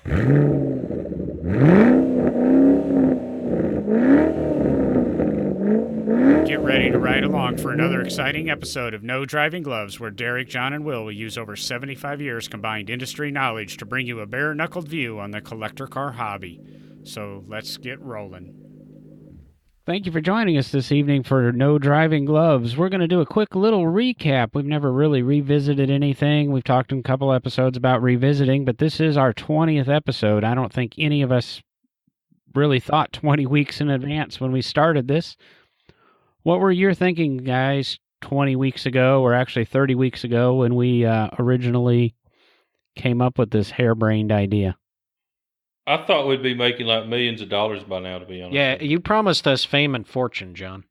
Get ready to ride along for another exciting episode of No Driving Gloves, where Derek, John, and Will use over 75 years combined industry knowledge to bring you a bare-knuckled view on the collector car hobby. So let's get rolling. Thank you for joining us this evening for No Driving Gloves. We're going to do a quick little recap. We've never really revisited anything. We've talked in a couple episodes about revisiting, but this is our 20th episode. I don't think any of us really thought 20 weeks in advance when we started this. What were you thinking, guys, 20 weeks ago, or actually 30 weeks ago, when we originally came up with this harebrained idea? I thought we'd be making like millions of dollars by now, to be honest. Yeah, you promised us fame and fortune, John.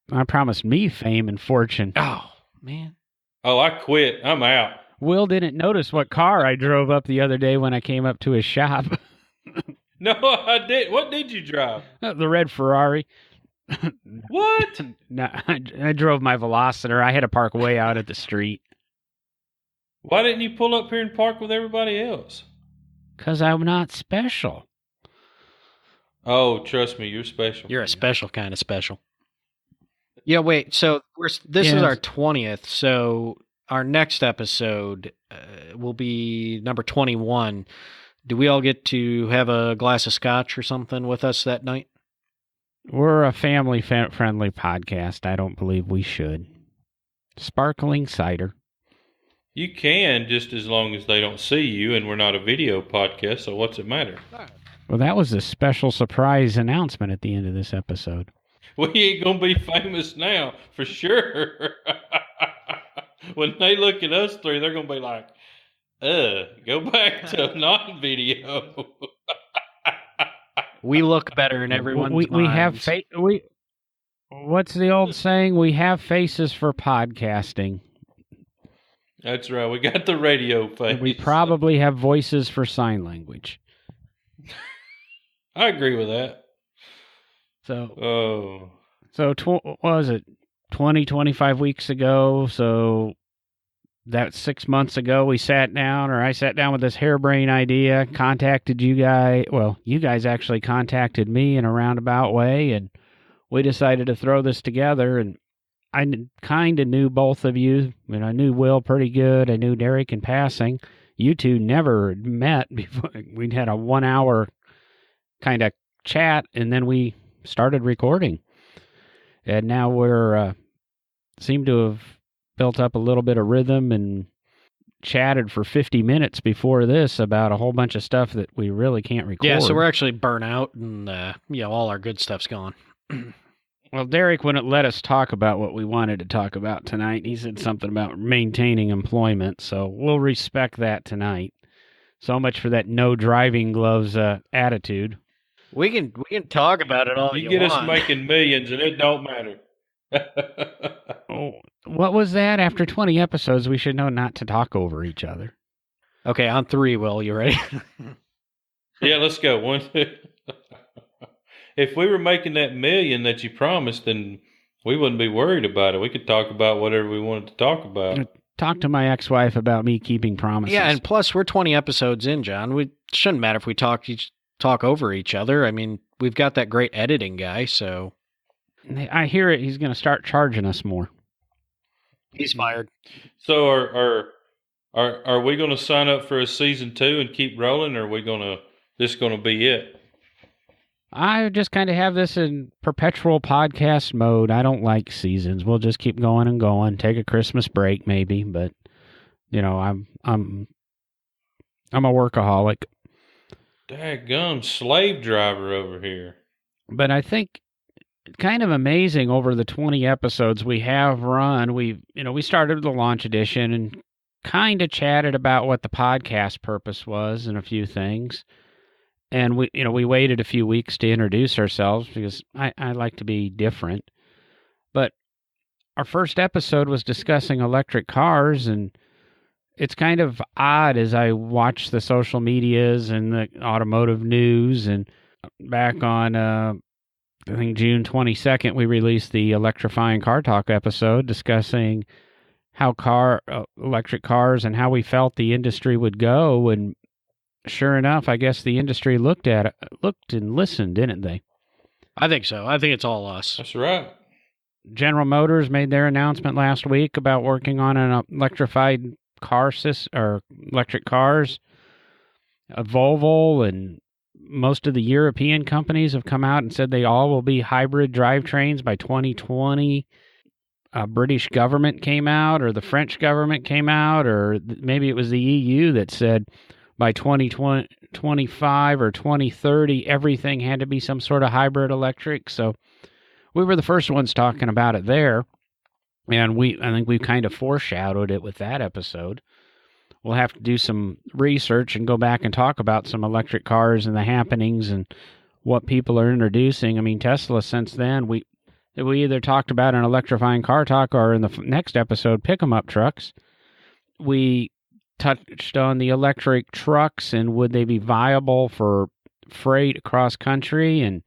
I promised me fame and fortune. Oh, man. Oh, I quit. I'm out. Will didn't notice what car I drove up the other day when I came up to his shop. No, I did. What did you drive? The red Ferrari. What? No, I drove my Velociter. I had to park way out at the street. Why didn't you pull up here and park with everybody else? Because I'm not special. Oh, trust me, you're special. You're a special kind of special. Yeah, wait. So this is our 20th. So our next episode will be number 21. Do we all get to have a glass of scotch or something with us that night? We're a family-friendly podcast. I don't believe we should. Sparkling cider. You can, just as long as they don't see you, and we're not a video podcast, so what's it matter? Well, that was a special surprise announcement at the end of this episode. We ain't going to be famous now, for sure. When they look at us three, they're going to be like, go back to non-video. We look better in everyone's we minds. have what's the old saying? We have faces for podcasting. That's right. We got the radio face. We probably have voices for sign language. I agree with that. So, what was it? 20, 25 weeks ago. So that's 6 months ago. I sat down with this harebrained idea, contacted you guys. Well, you guys actually contacted me in a roundabout way, and we decided to throw this together. And I kind of knew both of you. I mean, I knew Will pretty good. I knew Derek in passing. You two never met before. We'd had a 1 hour kind of chat, and then we started recording. And now we're seem to have built up a little bit of rhythm and chatted for 50 minutes before this about a whole bunch of stuff that we really can't record. Yeah, so we're actually burnt out, and all our good stuff's gone. Well, Derek wouldn't let us talk about what we wanted to talk about tonight. He said something about maintaining employment, so we'll respect that tonight. So much for that no driving gloves attitude. We can talk about it all you you get want. us making millions, and it don't matter. Oh, what was that? After 20 episodes, we should know not to talk over each other. Okay, on 3, Will. You ready? Yeah, let's go. 1, 2. If we were making that million that you promised, then we wouldn't be worried about it. We could talk about whatever we wanted to talk about. Talk to my ex-wife about me keeping promises. Yeah, and plus we're 20 episodes in, John. It shouldn't matter if we talk over each other. I mean, we've got that great editing guy, so I hear it. He's going to start charging us more. He's fired. So are we going to sign up for a season 2 and keep rolling, or are we this going to be it? I just kind of have this in perpetual podcast mode. I don't like seasons. We'll just keep going and going. Take a Christmas break maybe, but I'm a workaholic. Daggum slave driver over here. But I think kind of amazing over the 20 episodes we have run. We started the launch edition and kind of chatted about what the podcast purpose was and a few things. And we waited a few weeks to introduce ourselves because I like to be different. But our first episode was discussing electric cars, and it's kind of odd as I watch the social medias and the automotive news. And back on, I think June 22nd, we released the Electrifying Car Talk episode discussing how electric cars and how we felt the industry would go. And sure enough, I guess the industry looked and listened, didn't they? I think so. I think it's all us. That's right. General Motors made their announcement last week about working on an electrified car system or electric cars. Volvo and most of the European companies have come out and said they all will be hybrid drivetrains by 2020. British government came out, or the French government came out, or maybe it was the EU that said by 2025 or 2030, everything had to be some sort of hybrid electric. So we were the first ones talking about it there. And I think we kind of foreshadowed it with that episode. We'll have to do some research and go back and talk about some electric cars and the happenings and what people are introducing. I mean, Tesla, since then, we either talked about an electrifying car talk or in the next episode, pick 'em up trucks. We touched on the electric trucks and would they be viable for freight across country. And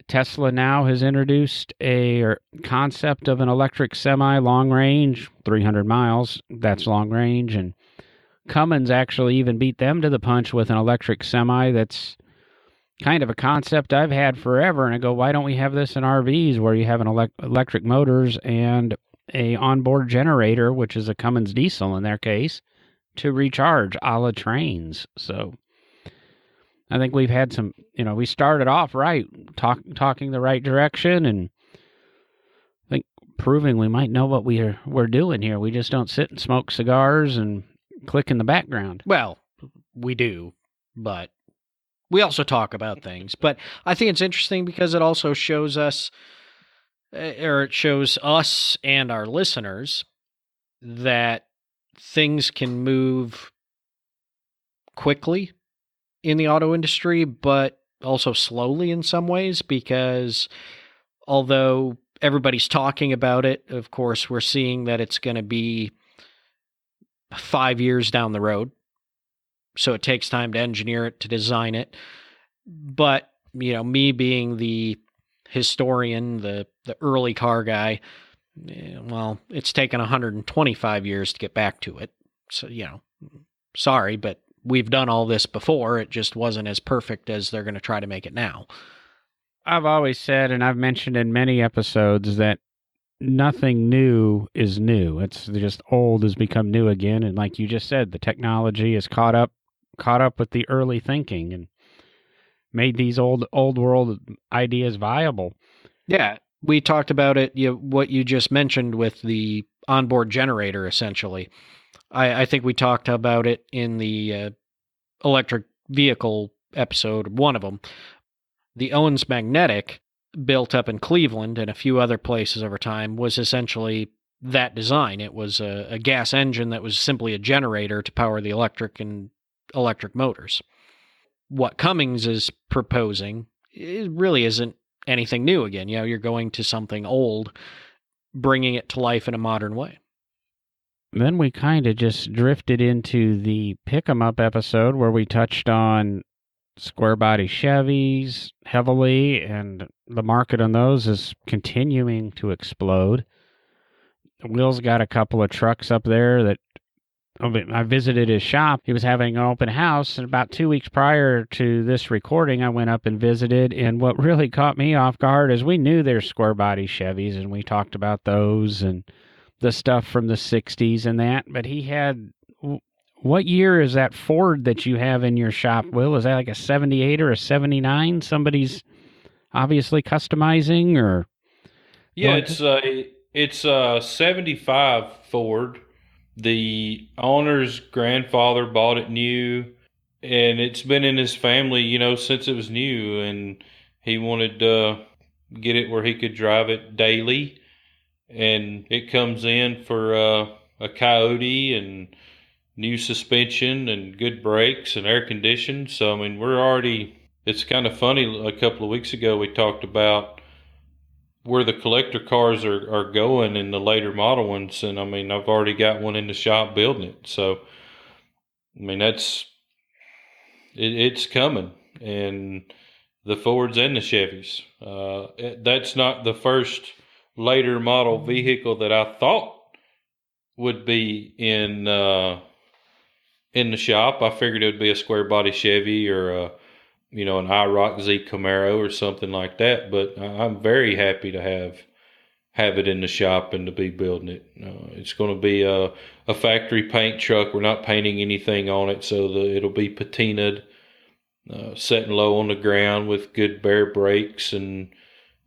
Tesla now has introduced a concept of an electric semi long range, 300 miles. That's long range. And Cummins actually even beat them to the punch with an electric semi that's kind of a concept I've had forever. And I go, why don't we have this in RVs where you have an electric motors and a onboard generator, which is a Cummins diesel in their case, to recharge a la trains. So I think we've had some, we started off right, talking the right direction, and I think proving we might know what we're doing here. We just don't sit and smoke cigars and click in the background. Well, we do, but we also talk about things. But I think it's interesting because it also shows us, or it shows us and our listeners, that things can move quickly in the auto industry, but also slowly in some ways, because although everybody's talking about it, of course, we're seeing that it's going to be 5 years down the road. So it takes time to engineer it, to design it. But, me being the historian, the early car guy, well, it's taken 125 years to get back to it. So, sorry, but we've done all this before. It just wasn't as perfect as they're going to try to make it now. I've always said, and I've mentioned in many episodes, that nothing new is new. It's just old has become new again. And like you just said, the technology is caught up with the early thinking and made these old world ideas viable. Yeah, we talked about it, what you just mentioned with the onboard generator, essentially. I think we talked about it in the electric vehicle episode, one of them. The Owens Magnetic, built up in Cleveland and a few other places over time, was essentially that design. It was a gas engine that was simply a generator to power the electric and electric motors. What Cummins is proposing, it really isn't anything new again. You're going to something old, bringing it to life in a modern way. Then we kind of just drifted into the Pick 'em Up episode where we touched on square body Chevys heavily, and the market on those is continuing to explode. Will's got a couple of trucks up there that I visited his shop. He was having an open house, and about 2 weeks prior to this recording, I went up and visited. And what really caught me off guard is we knew there's square body Chevys, and we talked about those and the stuff from the 60s and that. But he had, what year is that Ford that you have in your shop, Will? Is that like a 78 or a 79? Somebody's obviously customizing, or? Yeah, it's a 75 Ford. The owner's grandfather bought it new, and it's been in his family, since it was new, and he wanted to get it where he could drive it daily. And it comes in for a Coyote and new suspension and good brakes and air conditioning. So, it's kind of funny. A couple of weeks ago, we talked about where the collector cars are going in the later model ones. And I've already got one in the shop building it. So, it's coming. And the Fords and the Chevys. That's not the first later model vehicle that I thought would be in in the shop. I figured it would be a square body Chevy or an IROC Z Camaro or something like that. But I'm very happy to have it in the shop and to be building it. It's going to be a factory paint truck. We're not painting anything on it, so it'll be patinaed, setting low on the ground with good bare brakes and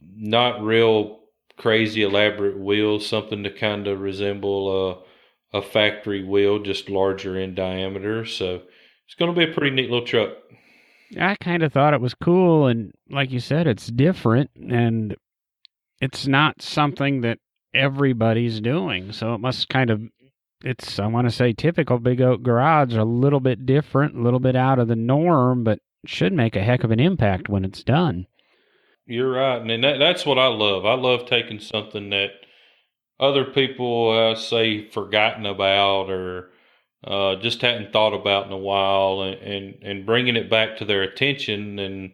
not real crazy elaborate wheels, something to kind of resemble a factory wheel, just larger in diameter. So it's going to be a pretty neat little truck. I kind of thought it was cool, and like you said, it's different, and it's not something that everybody's doing. So it must kind of, I want to say typical Big Oak Garage, a little bit different, a little bit out of the norm, but should make a heck of an impact when it's done. You're right. And that's what I love. I love taking something that other people say forgotten about or just hadn't thought about in a while and bringing it back to their attention. And,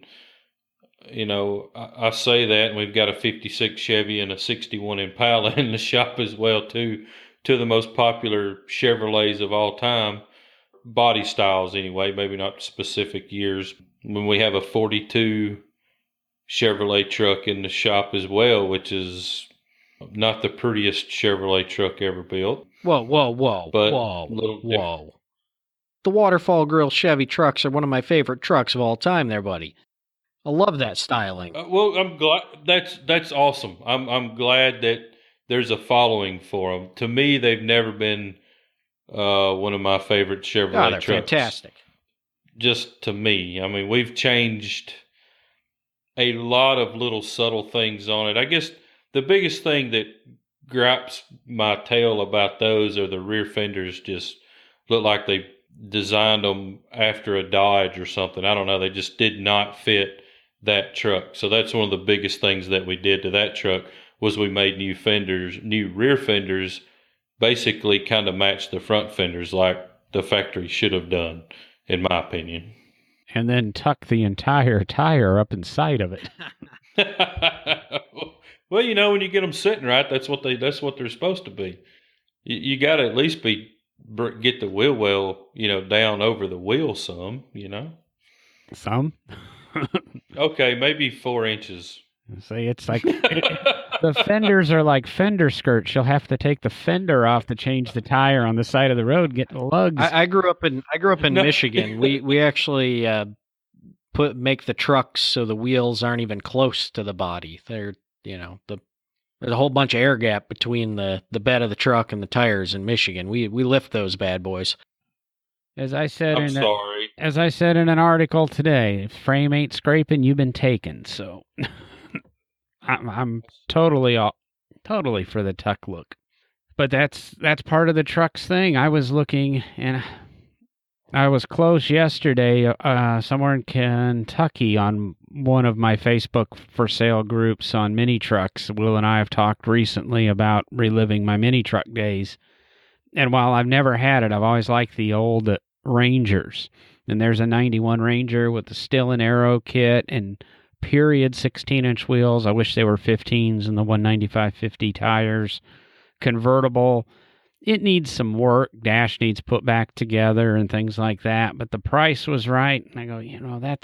I say that, and we've got a 56 Chevy and a 61 Impala in the shop as well, too, two of the most popular Chevrolets of all time. Body styles anyway, maybe not specific years. When we have a 42 Chevrolet truck in the shop as well, which is not the prettiest Chevrolet truck ever built. Whoa. The Waterfall Grill Chevy trucks are one of my favorite trucks of all time there, buddy. I love that styling. Well, I'm glad that's awesome. I'm glad that there's a following for them. To me, they've never been one of my favorite Chevrolet they're trucks. Fantastic. Just to me. I mean, we've changed a lot of little subtle things on it. I guess the biggest thing that gripes my tail about those are the rear fenders just look like they designed them after a Dodge or something. I don't know. They just did not fit that truck. So that's one of the biggest things that we did to that truck was we made new rear fenders, basically kind of match the front fenders like the factory should have done, in my opinion. And then tuck the entire tire up inside of it. Well, when you get them sitting right, that's what they're supposed to be. You got to at least get the wheel well, down over the wheel some, Some? Okay, maybe 4 inches. See, it's like the fenders are like fender skirts. You'll have to take the fender off to change the tire on the side of the road. Get lugs. I grew up in Michigan. We actually make the trucks so the wheels aren't even close to the body. They're there's a whole bunch of air gap between the bed of the truck and the tires in Michigan. We lift those bad boys. As I said sorry. As I said in an article today, if frame ain't scraping, you've been taken. So I'm totally for the tuck look. But that's part of the trucks thing. I was looking, and I was close yesterday somewhere in Kentucky on one of my Facebook for sale groups on mini trucks. Will and I have talked recently about reliving my mini truck days. And while I've never had it, I've always liked the old Rangers. And there's a 91 Ranger with the still and arrow kit and period 16-inch wheels. I wish they were 15s and the 195/50 tires. Convertible. It needs some work. Dash needs put back together and things like that. But the price was right. And I go,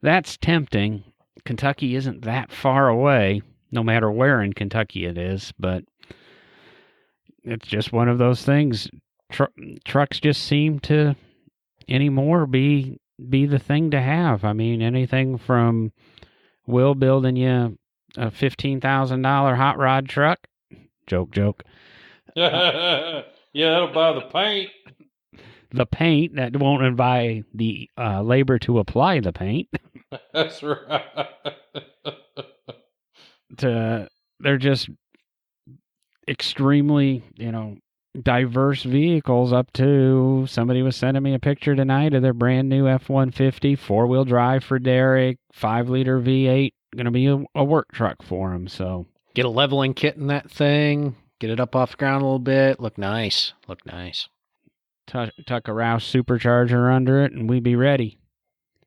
that's tempting. Kentucky isn't that far away, no matter where in Kentucky it is. But it's just one of those things. Trucks just seem to anymore be the thing to have. I mean, anything from Will building you a $15,000 hot rod truck. Joke. Yeah, that'll buy the paint. The paint that won't buy the labor to apply the paint. That's right. They're just extremely, diverse vehicles up to somebody was sending me a picture tonight of their brand new F-150 4-wheel drive for Derek, 5-liter V8, going to be a work truck for him. So get a leveling kit in that thing, get it up off the ground a little bit, look nice. Tuck a Roush supercharger under it and we'd be ready.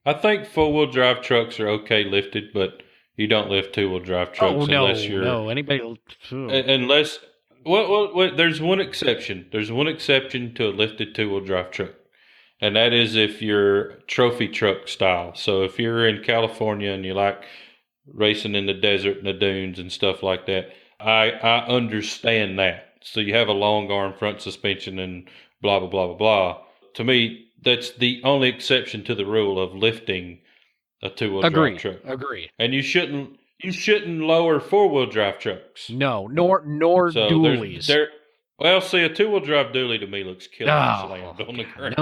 I think 4-wheel drive trucks are okay lifted, but you don't lift 2-wheel drive trucks unless you're... No, anybody... Unless... Well, there's one exception. There's one exception to a lifted 2-wheel drive truck. And that is if you're trophy truck style. So if you're in California and you like racing in the desert and the dunes and stuff like that, I understand that. So you have a long arm front suspension and blah, blah, blah, blah, blah. To me, that's the only exception to the rule of lifting a two-wheel drive truck. Agreed. And you shouldn't lower four-wheel drive trucks. No, nor dualies. Well, see, a two-wheel drive dually to me looks killer slammed on the ground.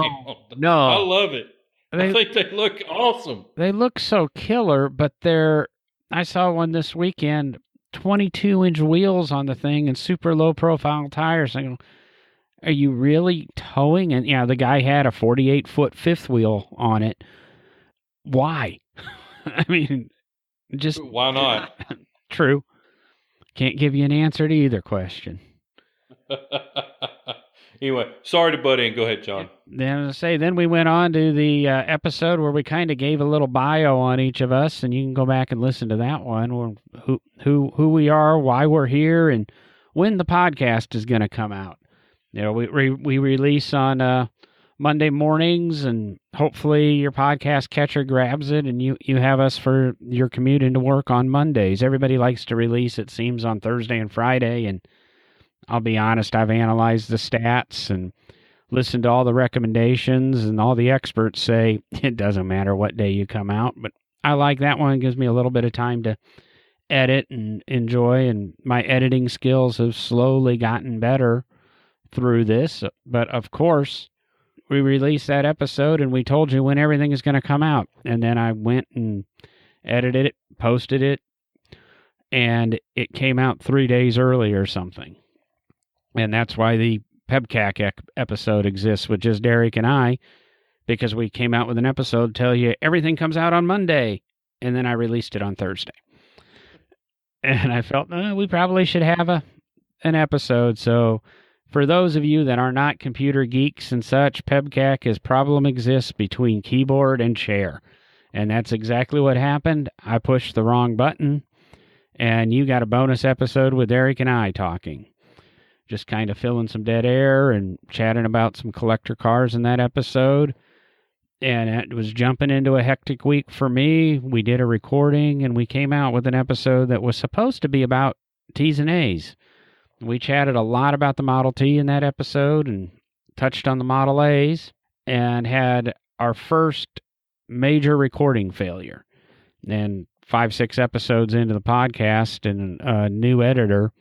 No. I love it. I think they look awesome. They look so killer, but I saw one this weekend, 22-inch wheels on the thing and super low-profile tires. I go, are you really towing? And yeah, the guy had a 48-foot fifth wheel on it. Why? I mean, just... Why not? True. Can't give you an answer to either question. Anyway, sorry to butt in. Go ahead, John. Then we went on to the episode where we kind of gave a little bio on each of us, and you can go back and listen to that one, who we are, why we're here, and when the podcast is going to come out. You know, we release on Monday mornings, and hopefully your podcast catcher grabs it, and you have us for your commute into work on Mondays. Everybody likes to release, it seems, on Thursday and Friday, and I'll be honest, I've analyzed the stats and listened to all the recommendations, and all the experts say it doesn't matter what day you come out. But I like that one. It gives me a little bit of time to edit and enjoy, and my editing skills have slowly gotten better through this. But of course, we released that episode and we told you when everything is going to come out. And then I went and edited it, posted it, and it came out 3 days early or something. And that's why the PEBCAC episode exists with just Derek and I, because we came out with an episode tell you everything comes out on Monday, and then I released it on Thursday. And I felt we probably should have an episode. So for those of you that are not computer geeks and such, PEBCAC is problem exists between keyboard and chair. And that's exactly what happened. I pushed the wrong button, and you got a bonus episode with Derek and I talking. Just kind of filling some dead air and chatting about some collector cars in that episode. And it was jumping into a hectic week for me. We did a recording, and we came out with an episode that was supposed to be about T's and A's. We chatted a lot about the Model T in that episode and touched on the Model A's, and had our first major recording failure. And 5-6 episodes into the podcast, and a new editor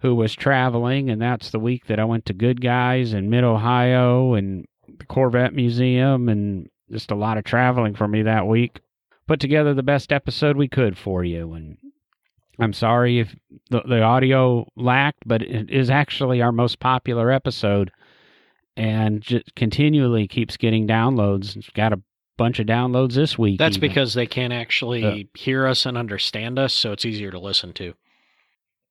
who was traveling, and that's the week that I went to Good Guys in Mid-Ohio and the Corvette Museum, and just a lot of traveling for me that week. Put together the best episode we could for you, and I'm sorry if the audio lacked, but it is actually our most popular episode, and just continually keeps getting downloads. It's got a bunch of downloads this week. That's even because they can't actually hear us and understand us, so it's easier to listen to.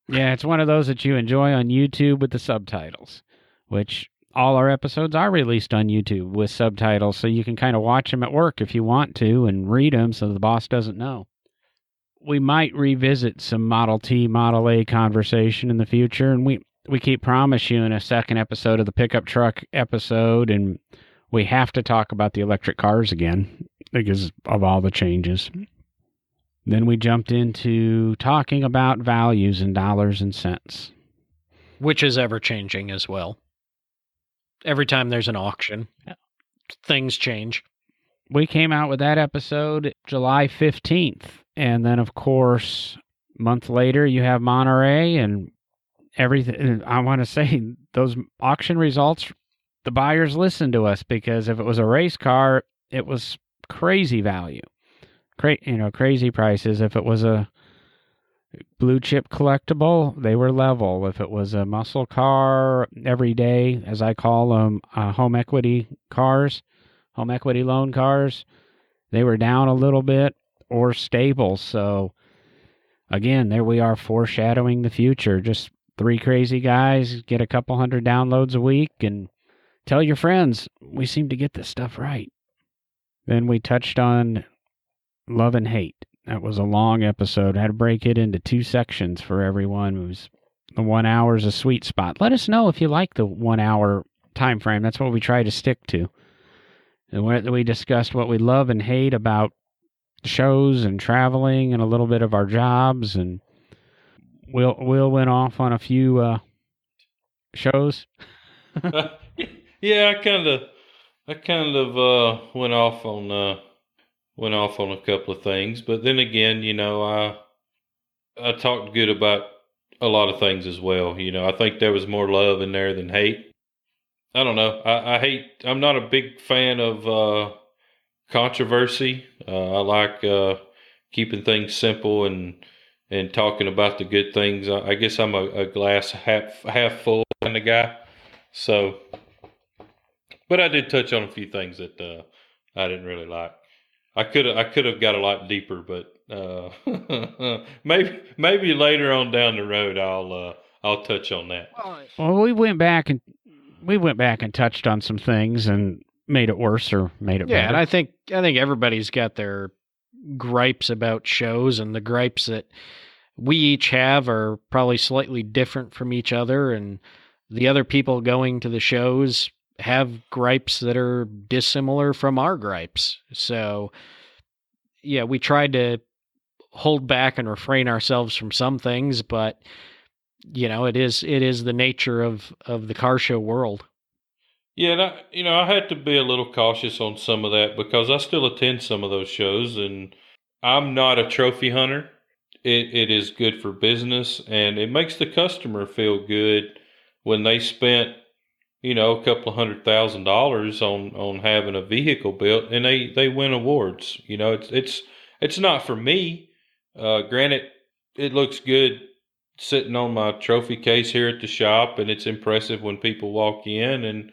Yeah, it's one of those that you enjoy on YouTube with the subtitles, which all our episodes are released on YouTube with subtitles, so you can kind of watch them at work if you want to and read them so the boss doesn't know. We might revisit some Model T, Model A conversation in the future, and we keep promising a second episode of the pickup truck episode, and we have to talk about the electric cars again because of all the changes. Then we jumped into talking about values in dollars and cents. Which is ever-changing as well. Every time there's an auction, things change. We came out with that episode July 15th. And then, of course, a month later, you have Monterey and everything. I want to say those auction results, the buyers listened to us, because if it was a race car, it was crazy value. Crazy prices. If it was a blue chip collectible, they were level. If it was a muscle car, every day, as I call them, home equity loan cars, they were down a little bit or stable. So again, there we are, foreshadowing the future. Just 3 crazy guys, get a couple hundred downloads a week, and tell your friends, we seem to get this stuff right. Then we touched on love and hate. That was a long episode. I had to break it into 2 sections for everyone. It was the 1 hour is a sweet spot. Let us know if you like the 1 hour time frame. That's what we try to stick to. and we discussed what we love and hate about shows and traveling and a little bit of our jobs, and Will went off on a few shows. Yeah, I kind of went off on a couple of things, but then again, I talked good about a lot of things as well. I think there was more love in there than hate. I don't know. I'm not a big fan of controversy. I like keeping things simple and talking about the good things. I guess I'm a glass half full kind of guy. So, but I did touch on a few things that I didn't really like. I could have got a lot deeper, but maybe later on down the road I'll touch on that. Well, we went back and touched on some things and made it worse or made it better. Yeah, and I think everybody's got their gripes about shows, and the gripes that we each have are probably slightly different from each other, and the other people going to the shows have gripes that are dissimilar from our gripes. So, yeah, we tried to hold back and refrain ourselves from some things, but it is the nature of the car show world. Yeah, and I had to be a little cautious on some of that because I still attend some of those shows, and I'm not a trophy hunter. It is good for business, and it makes the customer feel good when they spent a couple of $100,000 on having a vehicle built, and they win awards. It's not for me. Granted, it looks good sitting on my trophy case here at the shop, and it's impressive when people walk in.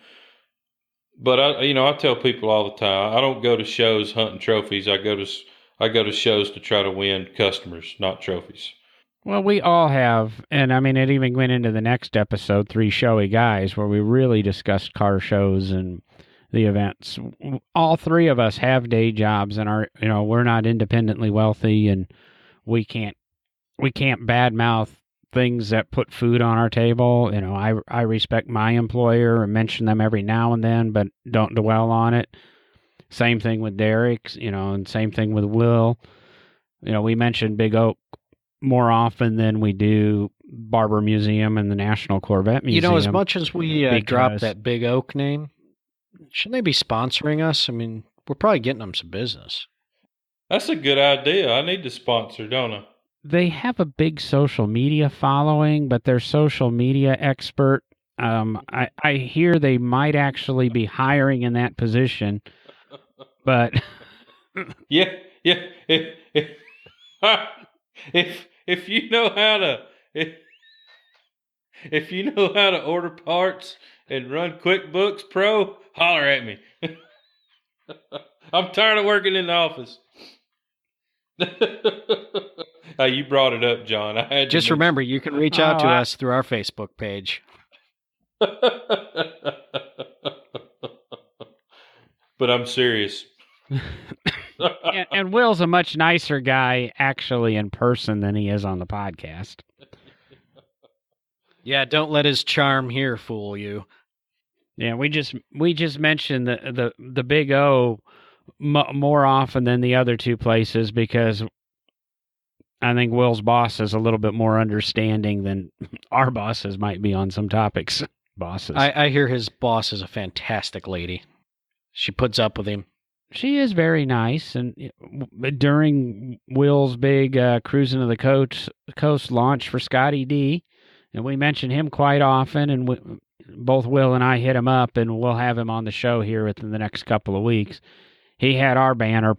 But I tell people all the time, I don't go to shows hunting trophies. I go to shows to try to win customers, not trophies. Well, we all have, and I mean, it even went into the next episode, Three Showy Guys, where we really discussed car shows and the events. All three of us have day jobs, and we're not independently wealthy, and we can't badmouth things that put food on our table. I respect my employer and mention them every now and then, but don't dwell on it. Same thing with Derek, and same thing with Will. We mentioned Big Oak more often than we do Barber Museum and the National Corvette Museum. As much as we drop that Big Oak name, shouldn't they be sponsoring us? I mean, we're probably getting them some business. That's a good idea. I need to sponsor, don't I? They have a big social media following, but their social media expert, I hear they might actually be hiring in that position, but yeah. If you know how to if you know how to order parts and run QuickBooks Pro, holler at me. I'm tired of working in the office. Hey, you brought it up, John. Just remember, you can reach out to us through our Facebook page. But I'm serious. and Will's a much nicer guy actually in person than he is on the podcast. Yeah, don't let his charm here fool you. Yeah, we just mentioned the Big O more often than the other two places because I think Will's boss is a little bit more understanding than our bosses might be on some topics. Bosses. I hear his boss is a fantastic lady. She puts up with him. She is very nice, and during Will's big Cruising to the Coast launch for Scotty D, and we mention him quite often, and both Will and I hit him up, and we'll have him on the show here within the next couple of weeks. He had our banner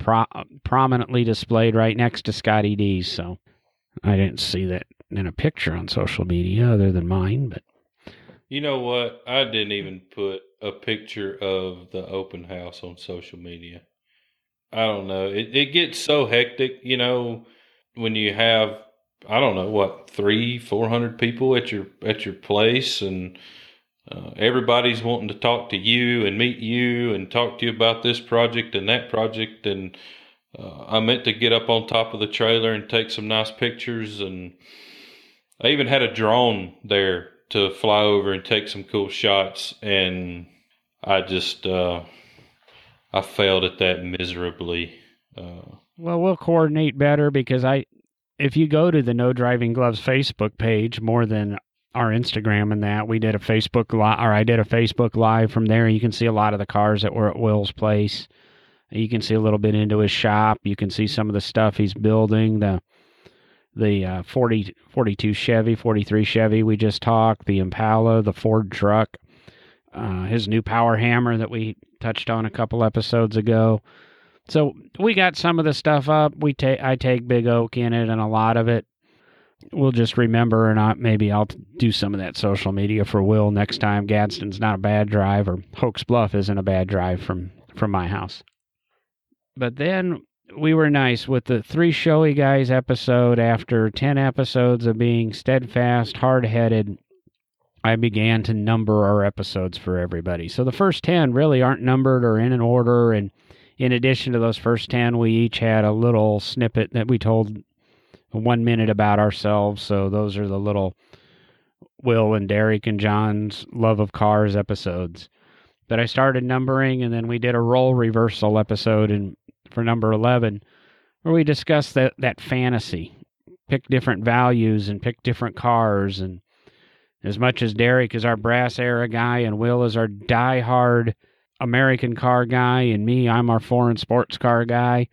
prominently displayed right next to Scotty D's, so I didn't see that in a picture on social media other than mine, but... You know what? I didn't even put a picture of the open house on social media. I don't know. It gets so hectic, when you have, I don't know, what, 300-400 people at your place, and everybody's wanting to talk to you and meet you and talk to you about this project and that project. And I meant to get up on top of the trailer and take some nice pictures, and I even had a drone there to fly over and take some cool shots, and I just I failed at that miserably. Well, we'll coordinate better because if you go to the No Driving Gloves Facebook page more than our Instagram and that, we did a Facebook live, or I did a Facebook live from there. You can see a lot of the cars that were at Will's place. You can see a little bit into his shop. You can see some of the stuff he's building. The 42 Chevy, 43 Chevy we just talked, the Impala, the Ford truck, his new power hammer that we touched on a couple episodes ago. So we got some of the stuff up. I take Big Oak in it, and a lot of it we'll just remember, and maybe I'll do some of that social media for Will next time. Gadsden's not a bad drive, or Hoax Bluff isn't a bad drive from my house. But then we were nice with the Three Showy Guys episode. After 10 episodes of being steadfast, hard-headed, I began to number our episodes for everybody. So the first 10 really aren't numbered or in an order, and in addition to those first 10, we each had a little snippet that we told 1 minute about ourselves. So those are the little Will and Derek and John's love of cars episodes. But I started numbering, and then we did a role reversal episode for number 11, where we discussed that fantasy, pick different values and pick different cars. And as much as Derek is our brass era guy and Will is our diehard American car guy, and me, I'm our foreign sports car guy,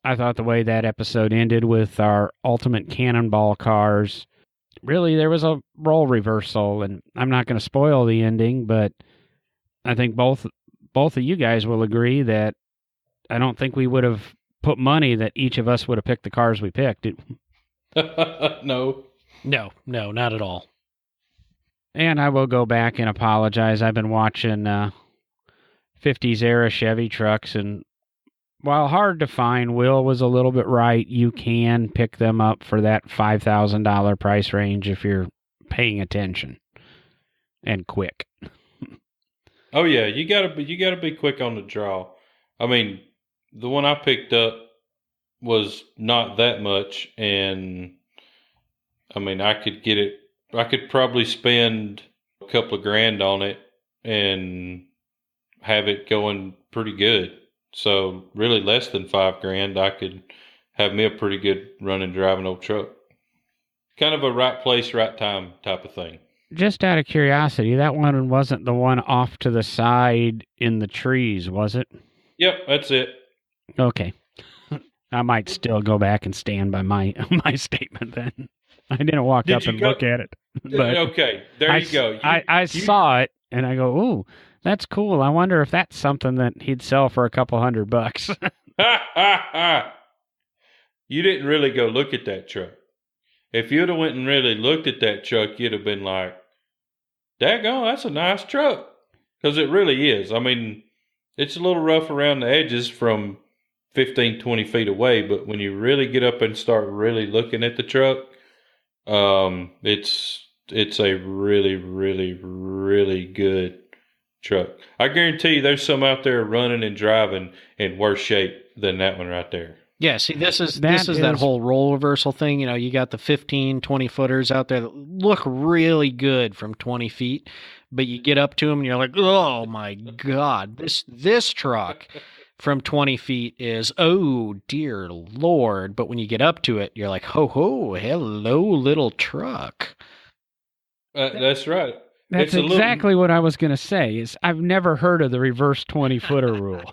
I thought the way that episode ended with our ultimate cannonball cars, really there was a role reversal, and I'm not going to spoil the ending, but I think both of you guys will agree that I don't think we would have put money that each of us would have picked the cars we picked. No, not at all. And I will go back and apologize. I've been watching 50s era Chevy trucks, and while hard to find, Will was a little bit right. You can pick them up for that $5,000 price range if you're paying attention and quick. Oh yeah, you gotta be quick on the draw. I mean, the one I picked up was not that much, and I mean, I could probably spend a couple of grand on it and have it going pretty good. So really less than $5,000, I could have me a pretty good running, driving old truck. Kind of a right place, right time type of thing. Just out of curiosity, that one wasn't the one off to the side in the trees, was it? Yep, that's it. Okay. I might still go back and stand by my statement then. I didn't walk up and look at it. But okay, there you go. I saw it, and I go, ooh, that's cool. I wonder if that's something that he'd sell for a couple $100. You didn't really go look at that truck. If you'd have went and really looked at that truck, you'd have been like, daggone, that's a nice truck. Because it really is. I mean, it's a little rough around the edges from 15, 20 feet away, but when you really get up and start really looking at the truck, it's a really, really, really good truck. I guarantee you there's some out there running and driving in worse shape than that one right there. Yeah, see, this is that whole role reversal thing. You know, you got the 15, 20 footers out there that look really good from 20 feet, but you get up to them and you're like, oh my God, this truck from 20 feet is, oh dear Lord. But when you get up to it, you're like, ho, ho, hello, little truck. That's right. That's exactly what I was going to say. Is I've never heard of the reverse 20-footer rule.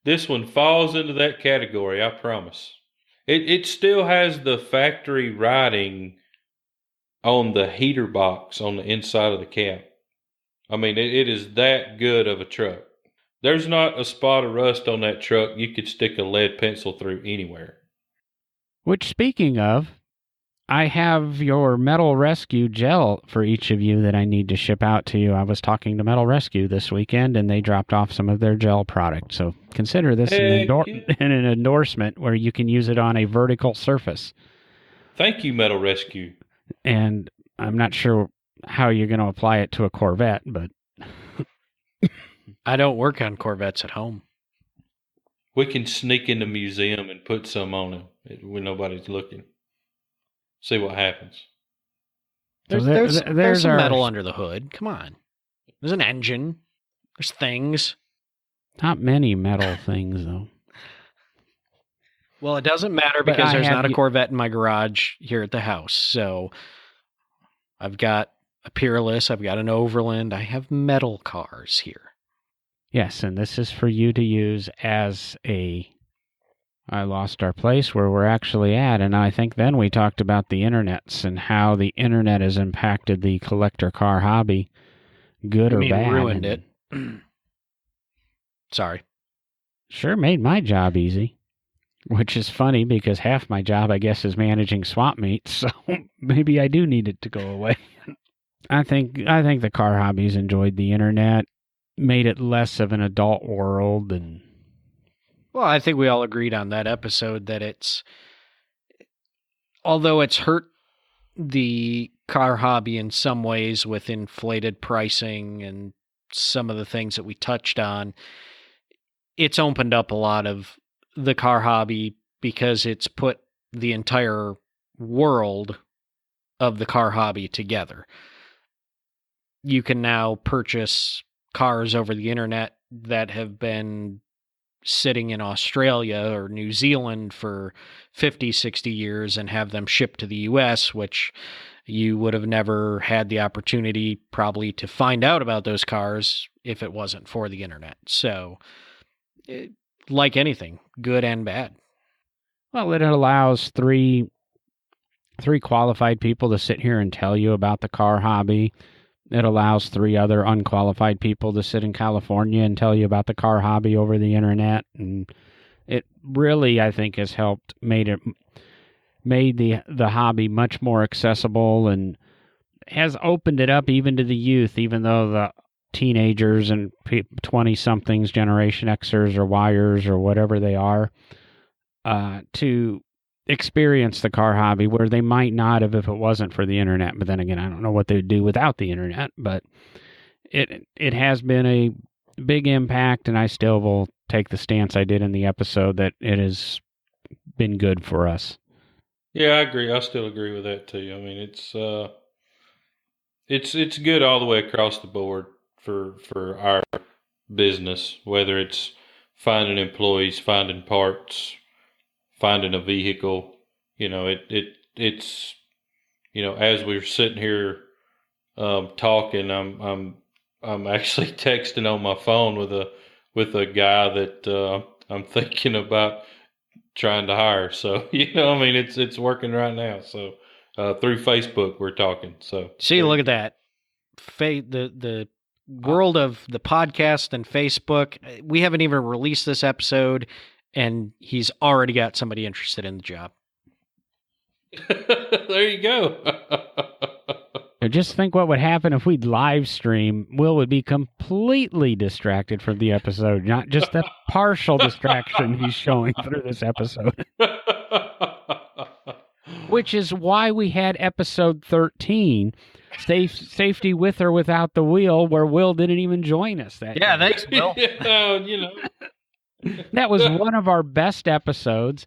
This one falls into that category, I promise. It still has the factory writing on the heater box on the inside of the cab. I mean, it is that good of a truck. There's not a spot of rust on that truck you could stick a lead pencil through anywhere. Which, speaking of, I have your Metal Rescue gel for each of you that I need to ship out to you. I was talking to Metal Rescue this weekend, and they dropped off some of their gel product. So consider this an endorsement where you can use it on a vertical surface. Thank you, Metal Rescue. And I'm not sure how you're going to apply it to a Corvette, but... I don't work on Corvettes at home. We can sneak in the museum and put some on them when nobody's looking. See what happens. There's some metal under the hood. Come on. There's an engine. There's things. Not many metal things, though. Well, it doesn't matter because there's not a Corvette in my garage here at the house. So I've got a Peerless, I've got an Overland, I have metal cars here. Yes, and this is for you to use as a... I lost our place where we're actually at, and I think then we talked about the internets and how the internet has impacted the collector car hobby, good or bad. Ruined it. Sorry. Sure made my job easy, which is funny because half my job, I guess, is managing swap meets, so maybe I do need it to go away. I think the car hobbies enjoyed the internet, made it less of an adult world, and... Well, I think we all agreed on that episode that although it's hurt the car hobby in some ways with inflated pricing and some of the things that we touched on, it's opened up a lot of the car hobby because it's put the entire world of the car hobby together. You can now purchase cars over the internet that have been sitting in Australia or New Zealand for 50, 60 years and have them shipped to the US, which you would have never had the opportunity probably to find out about those cars if it wasn't for the internet. So, like anything, good and bad. Well, it allows three qualified people to sit here and tell you about the car hobby. It allows 3 other unqualified people to sit in California and tell you about the car hobby over the internet. And it really, I think, has helped made the hobby much more accessible and has opened it up even to the youth, even though the teenagers and 20-somethings, Generation Xers or Yers or whatever they are, to experience the car hobby where they might not have if it wasn't for the internet. But then again, I don't know what they'd do without the internet, but it has been a big impact, and I still will take the stance I did in the episode that it has been good for us. Yeah, I agree. I still agree with that too. I mean, it's good all the way across the board for our business, whether it's finding employees, finding parts, finding a vehicle. It's as we're sitting here talking, I'm actually texting on my phone with a guy that I'm thinking about trying to hire. So it's working right now. So through Facebook we're talking. So see, look at that. The world of the podcast and Facebook. We haven't even released this episode, and he's already got somebody interested in the job. There you go. Just think what would happen if we'd live stream. Will would be completely distracted from the episode, not just a partial distraction he's showing through this episode. Which is why we had episode 13, Safety With or Without the Wheel, where Will didn't even join us. Thanks, Will. That was one of our best episodes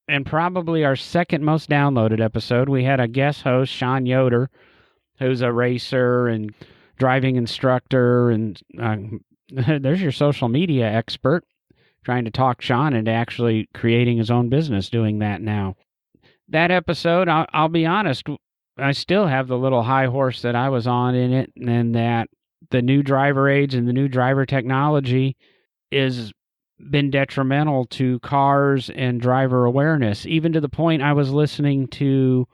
and probably our second most downloaded episode. We had a guest host, Sean Yoder, who's a racer and driving instructor, and there's your social media expert, trying to talk Sean into actually creating his own business doing that now. That episode, I'll be honest, I still have the little high horse that I was on in it, and that the new driver aids and the new driver technology is been detrimental to cars and driver awareness, even to the point I was listening to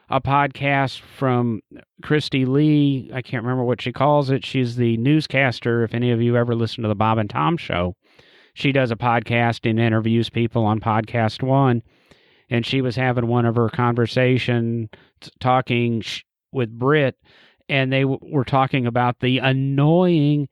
a podcast from Christy Lee. I can't remember what she calls it. She's the newscaster. If any of you ever listen to the Bob and Tom show, she does a podcast and interviews people on Podcast One. And she was having one of her conversations talking with Britt, and they were talking about the annoying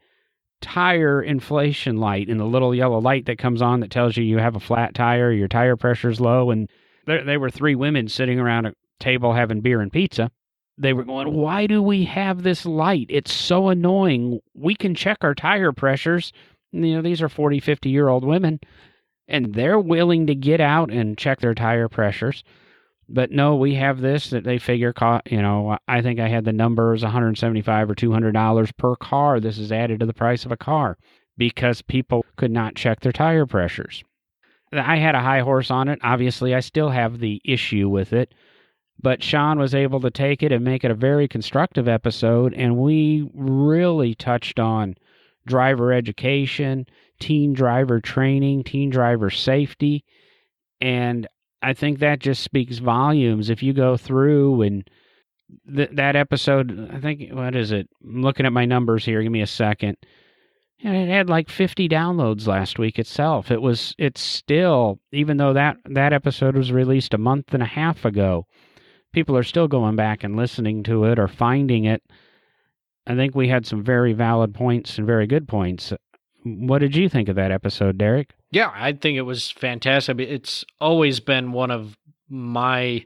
tire inflation light and the little yellow light that comes on that tells you have a flat tire, your tire pressure's low. And they were 3 women sitting around a table having beer and pizza. They were going, why do we have this light? It's so annoying. We can check our tire pressures. These are 40, 50-year-old women, and they're willing to get out and check their tire pressures. But no, we have this that they figure, I think I had the numbers $175 or $200 per car. This is added to the price of a car. because people could not check their tire pressures. I had a high horse on it. Obviously, I still have the issue with it. But Sean was able to take it and make it a very constructive episode, and we really touched on driver education, teen driver training, teen driver safety, and I think that just speaks volumes. If you go through and that episode, I think, what is it? I'm looking at my numbers here. Give me a second. It had like 50 downloads last week itself. It's still, even though that episode was released a month and a half ago, people are still going back and listening to it or finding it. I think we had some very valid points and very good points. What did you think of that episode, Derek? Yeah, I think it was fantastic. It's always been one of my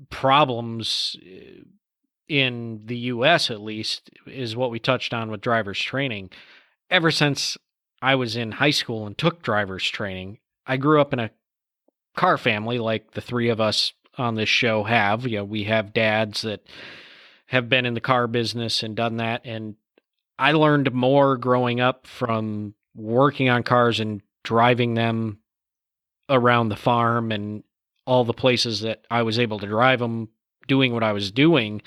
problems in the U.S., at least, is what we touched on with driver's training. Ever since I was in high school and took driver's training, I grew up in a car family like the three of us on this show have. We have dads that have been in the car business and done that. And I learned more growing up from working on cars and driving them around the farm and all the places that I was able to drive them, doing what I was doing,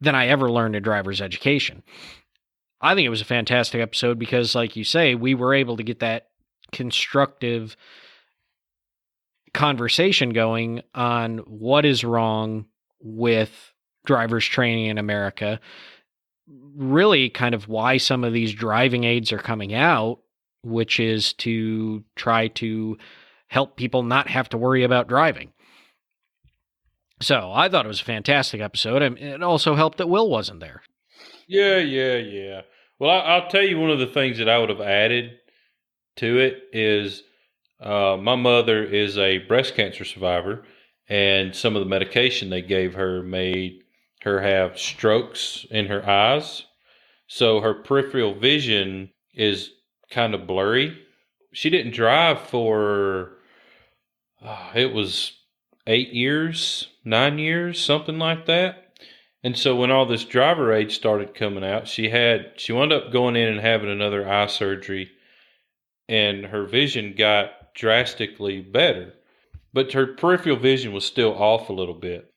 than I ever learned in driver's education. I think it was a fantastic episode because, like you say, we were able to get that constructive conversation going on what is wrong with driver's training in America, really kind of why some of these driving aids are coming out, which is to try to help people not have to worry about driving. So I thought it was a fantastic episode. And it also helped that Will wasn't there. Yeah. Well, I'll tell you one of the things that I would have added to it is my mother is a breast cancer survivor, and some of the medication they gave her made her have strokes in her eyes. So her peripheral vision is kind of blurry. She didn't drive for, it was 8 years, 9 years, something like that. And so when all this driver aid started coming out, she wound up going in and having another eye surgery, and her vision got drastically better. But her peripheral vision was still off a little bit.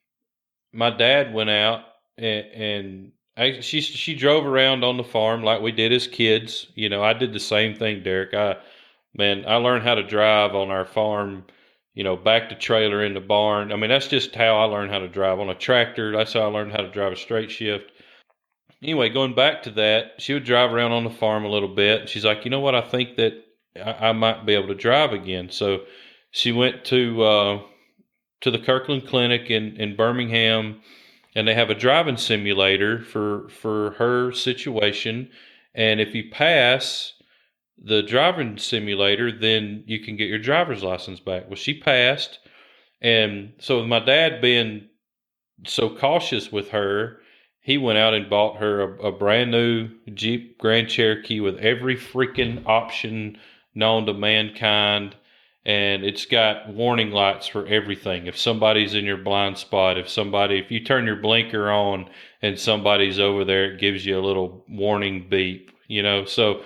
My dad went out and she drove around on the farm like we did as kids. I did the same thing, Derek. I learned how to drive on our farm, back to trailer in the barn. I mean, that's just how I learned how to drive on a tractor. That's how I learned how to drive a straight shift. Anyway, going back to that, she would drive around on the farm a little bit. She's like, you know what? I think that I might be able to drive again. So she went to the Kirkland Clinic in Birmingham, and they have a driving simulator for her situation. And if you pass the driving simulator, then you can get your driver's license back. Well, she passed. And so with my dad being so cautious with her, he went out and bought her a brand new Jeep Grand Cherokee with every freaking option known to mankind. And it's got warning lights for everything. If somebody's in your blind spot, if you turn your blinker on and somebody's over there, it gives you a little warning beep, So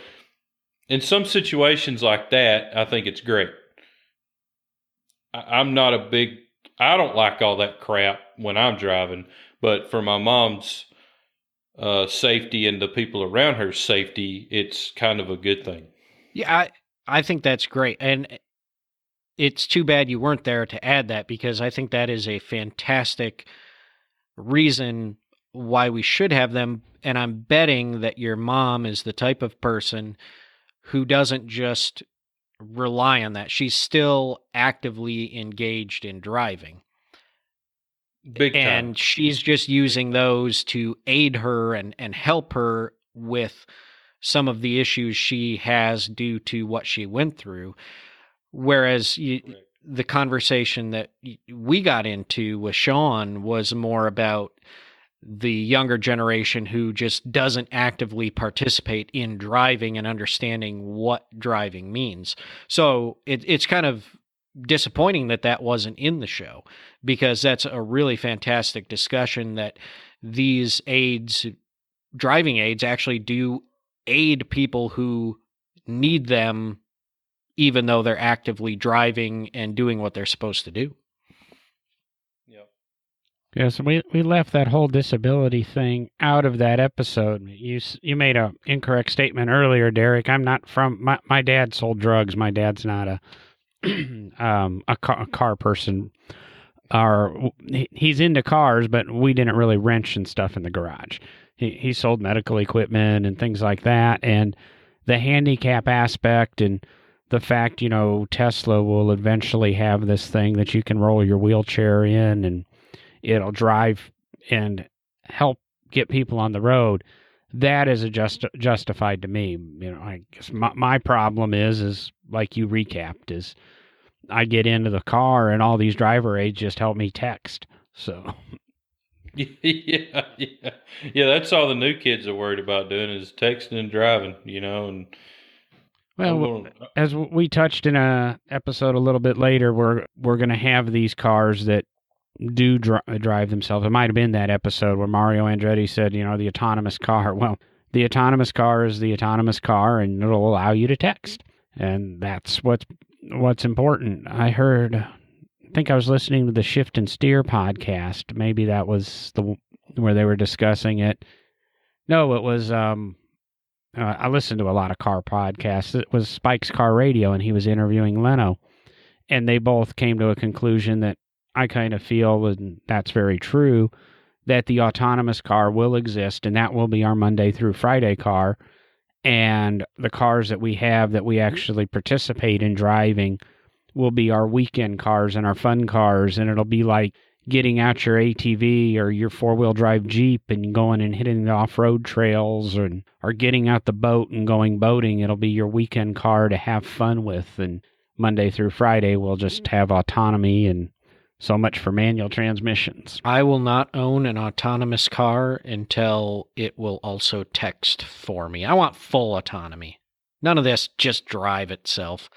in some situations like that, I think it's great. I don't like all that crap when I'm driving, but for my mom's safety and the people around her safety, it's kind of a good thing. Yeah, I think that's great. And it's too bad you weren't there to add that, because I think that is a fantastic reason why we should have them. And I'm betting that your mom is the type of person who doesn't just rely on that. She's still actively engaged in driving. Big time. And she's just using those to aid her and help her with some of the issues she has due to what she went through. Whereas the conversation that we got into with Sean was more about the younger generation who just doesn't actively participate in driving and understanding what driving means. So it's kind of disappointing that wasn't in the show, because that's a really fantastic discussion that these driving aids actually do aid people who need them even though they're actively driving and doing what they're supposed to do. Yep. Yeah, so we left that whole disability thing out of that episode. You made a incorrect statement earlier, Derek. I'm not from my dad sold drugs. My dad's not a a car person. He's into cars, but we didn't really wrench and stuff in the garage. He sold medical equipment and things like that, and the handicap aspect and the fact, Tesla will eventually have this thing that you can roll your wheelchair in and it'll drive and help get people on the road. That is justified to me. I guess my problem is like you recapped, is I get into the car and all these driver aids just help me text. So yeah. That's all the new kids are worried about doing is texting and driving. And well, as we touched in a episode a little bit later, we're going to have these cars that do drive themselves. It might have been that episode where Mario Andretti said, the autonomous car. Well, the autonomous car is the autonomous car, and it'll allow you to text, and that's what's important. I think I was listening to the Shift and Steer podcast. Maybe that was where they were discussing it. No, it was. I listened to a lot of car podcasts. It was Spike's Car Radio, and he was interviewing Leno, and they both came to a conclusion that I kind of feel, and that's very true, that the autonomous car will exist, and that will be our Monday through Friday car. And the cars that we have that we actually participate in driving will be our weekend cars and our fun cars, and it'll be like getting out your ATV or your four-wheel drive Jeep and going and hitting the off-road trails, or getting out the boat and going boating. It'll be your weekend car to have fun with, and Monday through Friday we'll just have autonomy. And so much for manual transmissions. I will not own an autonomous car until it will also text for me. I want full autonomy. None of this just drive itself.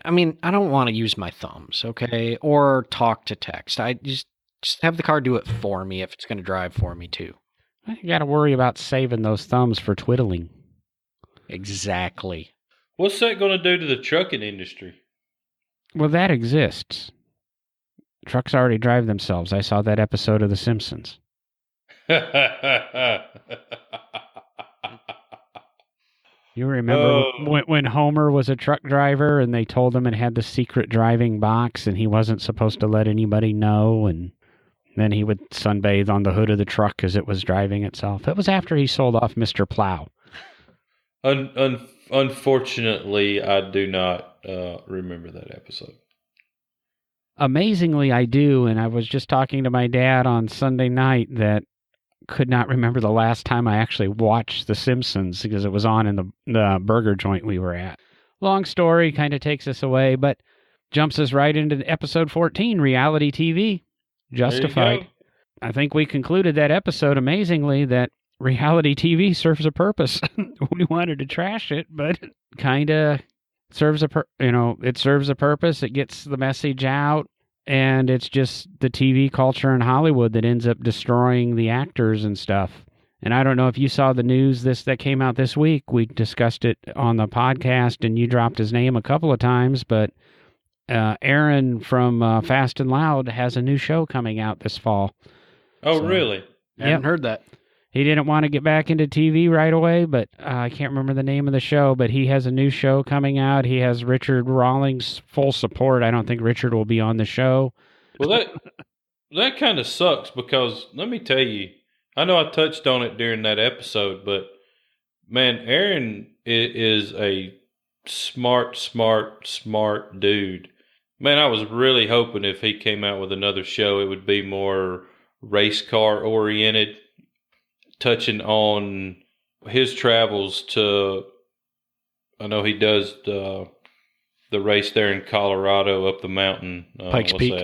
I mean, I don't want to use my thumbs, okay? Or talk to text. I just have the car do it for me if it's going to drive for me too. You got to worry about saving those thumbs for twiddling. Exactly. What's that going to do to the trucking industry? Well, that exists. Trucks already drive themselves. I saw that episode of The Simpsons. You remember when Homer was a truck driver and they told him it had the secret driving box and he wasn't supposed to let anybody know, and then he would sunbathe on the hood of the truck as it was driving itself. It was after he sold off Mr. Plow. Unfortunately, I do not remember that episode. Amazingly, I do, and I was just talking to my dad on Sunday night that could not remember the last time I actually watched The Simpsons because it was on in the burger joint we were at. Long story, kind of takes us away, but jumps us right into episode 14, reality TV, Justified. I think we concluded that episode amazingly that reality TV serves a purpose. We wanted to trash it, but kind of serves it serves a purpose. It gets the message out. And it's just the TV culture in Hollywood that ends up destroying the actors and stuff. And I don't know if you saw the news that came out this week. We discussed it on the podcast, and you dropped his name a couple of times. But Aaron from Fast and Loud has a new show coming out this fall. Oh, really? I haven't heard that. He didn't want to get back into TV right away, but I can't remember the name of the show, but he has a new show coming out. He has Richard Rawlings' full support. I don't think Richard will be on the show. Well, that kind of sucks because let me tell you, I know I touched on it during that episode, but man, Aaron is a smart dude. Man, I was really hoping if he came out with another show, it would be more race car oriented, touching on his travels to, I know he does the race there in Colorado up the mountain. Pikes Peak.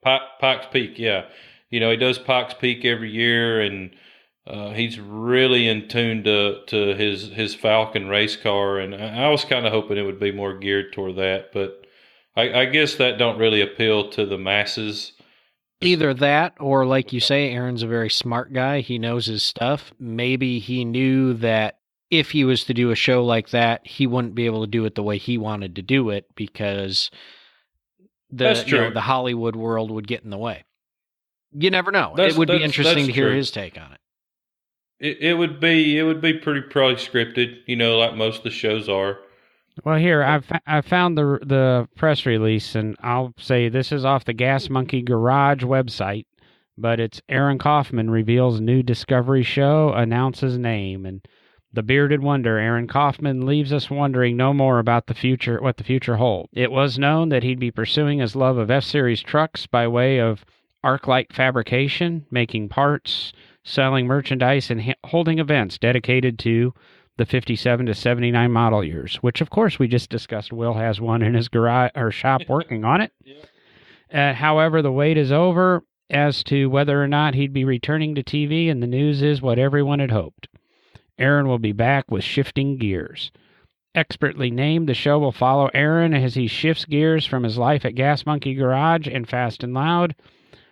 Pikes Peak, yeah. He does Pikes Peak every year, and he's really in tune to his Falcon race car, and I was kind of hoping it would be more geared toward that, but I guess that don't really appeal to the masses. Either that, or like you say, Aaron's a very smart guy. He knows his stuff. Maybe he knew that if he was to do a show like that, he wouldn't be able to do it the way he wanted to do it because That's true. the Hollywood world would get in the way. You never know. It would be interesting to hear his take on it. It would be pretty probably scripted, like most of the shows are. Well, here I found the press release, and I'll say this is off the Gas Monkey Garage website, but it's Aaron Kaufman reveals new Discovery show, announces name, and the bearded wonder Aaron Kaufman leaves us wondering no more about what the future holds. It was known that he'd be pursuing his love of F-Series trucks by way of ArcLight fabrication, making parts, selling merchandise, and holding events dedicated to the 57 to 79 model years, which of course we just discussed. Will has one in his garage or shop working on it. However, the wait is over as to whether or not he'd be returning to TV, and the news is what everyone had hoped. Aaron will be back with shifting gears. Expertly named, the show will follow Aaron as he shifts gears from his life at Gas Monkey Garage and Fast and Loud.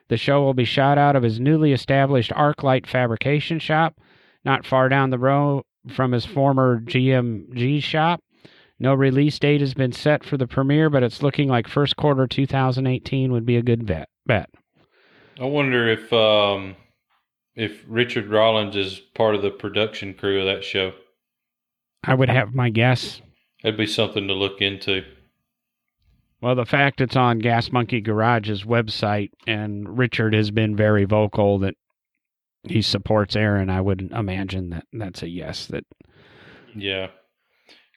The show will be shot out of his newly established ArcLight fabrication shop, not far down the road from his former GMG shop. No release date has been set for the premiere, but it's looking like first quarter 2018 would be a good bet. I wonder if Richard Rollins is part of the production crew of that show. I would have my guess. That'd be something to look into. Well, the fact it's on Gas Monkey Garage's website, and Richard has been very vocal that he supports Aaron, I would imagine that's a yes. Yeah,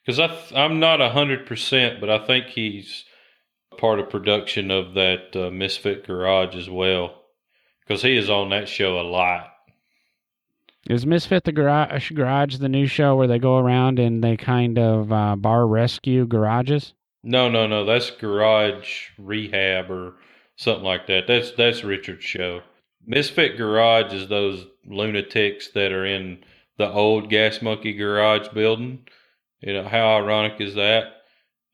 because I'm not 100%, but I think he's part of production of that Misfit Garage as well, because he is on that show a lot. Is Misfit the Garage the new show where they go around and they kind of bar rescue garages? No, that's Garage Rehab or something like that. That's Richard's show. Misfit Garage is those lunatics that are in the old Gas Monkey Garage building. How ironic is that?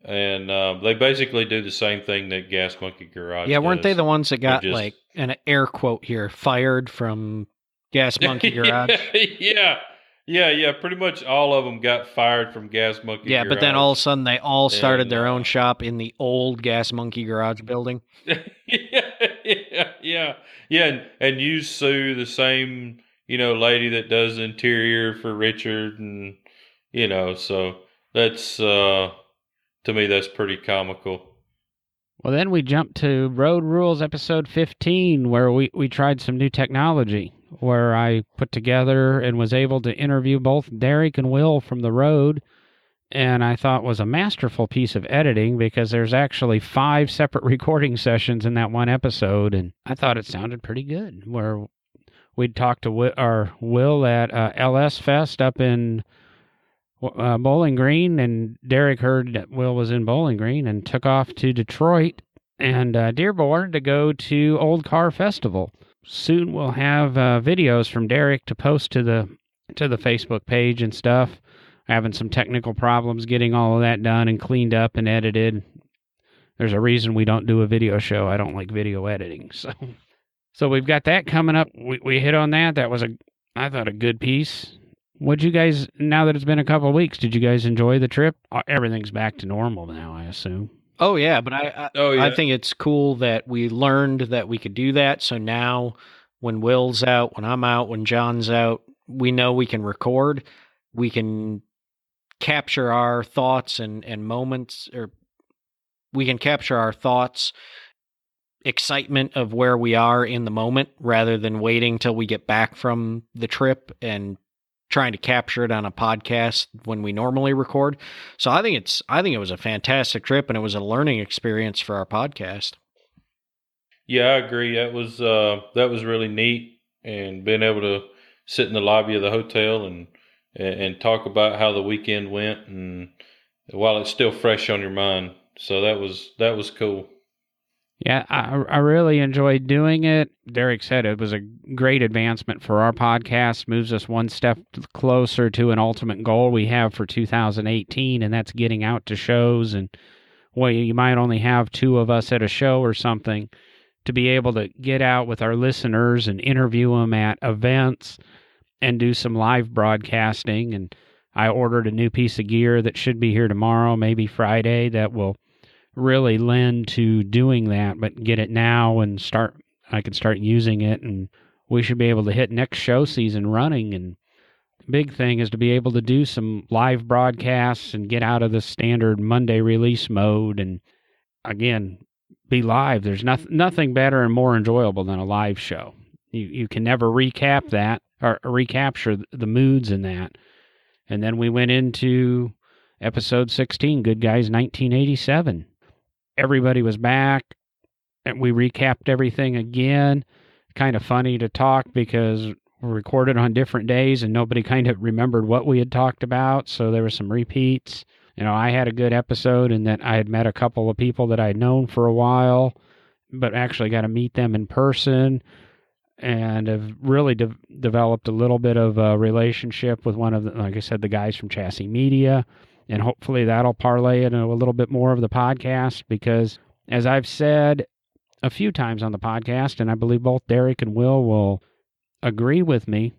And they basically do the same thing that Gas Monkey Garage does. Weren't they the ones that got, like, an air quote here, fired from Gas Monkey Garage? Yeah. Pretty much all of them got fired from Gas Monkey Garage. Yeah, but then all of a sudden they all started their own shop in the old Gas Monkey Garage building. Yeah, and you sue the same, lady that does interior for Richard, and, so that's, to me, that's pretty comical. Well, then we jumped to Road Rules episode 15, where we tried some new technology, where I put together and was able to interview both Derek and Will from the road, and I thought was a masterful piece of editing because there's actually 5 separate recording sessions in that one episode, and I thought it sounded pretty good, where we'd talked to Will at LS Fest up in Bowling Green, and Derek heard that Will was in Bowling Green and took off to Detroit and Dearborn to go to Old Car Festival. Soon we'll have videos from Derek to post to the Facebook page and stuff. Having some technical problems getting all of that done and cleaned up and edited. There's a reason we don't do a video show. I don't like video editing. So we've got that coming up. We hit on that. That was I thought a good piece. What'd you guys, now that it's been a couple of weeks, did you guys enjoy the trip? Everything's back to normal now, I assume. Oh, yeah, but I think it's cool that we learned that we could do that. So now when Will's out, when I'm out, when John's out, we know we can record. We can capture our thoughts and moments, or we can capture our thoughts, excitement of where we are in the moment, rather than waiting till we get back from the trip and trying to capture it on a podcast when we normally record. So I think it was a fantastic trip, and it was a learning experience for our podcast. Yeah, I agree. That was really neat, and being able to sit in the lobby of the hotel and talk about how the weekend went, and while it's still fresh on your mind. So that was cool. Yeah, I really enjoyed doing it. Derek said it was a great advancement for our podcast, moves us one step closer to an ultimate goal we have for 2018, and that's getting out to shows. And well, you might only have 2 of us at a show or something, to be able to get out with our listeners and interview them at events and do some live broadcasting. And I ordered a new piece of gear that should be here tomorrow, maybe Friday, that will really lend to doing that, but get it now and I can start using it, and we should be able to hit next show season running. And the big thing is to be able to do some live broadcasts and get out of the standard Monday release mode and, again, be live. There's nothing better and more enjoyable than a live show. You can never recap that or recapture the moods in that. And then we went into episode 16, Good Guys 1987. Everybody was back, and we recapped everything again. Kind of funny to talk because we recorded on different days and nobody kind of remembered what we had talked about, so there were some repeats. I had a good episode in that I had met a couple of people that I had known for a while, but actually got to meet them in person, and have really developed a little bit of a relationship with one of the, like I said, the guys from Chassis Media, and hopefully that'll parlay into a little bit more of the podcast, because as I've said a few times on the podcast, and I believe both Derek and will agree with me,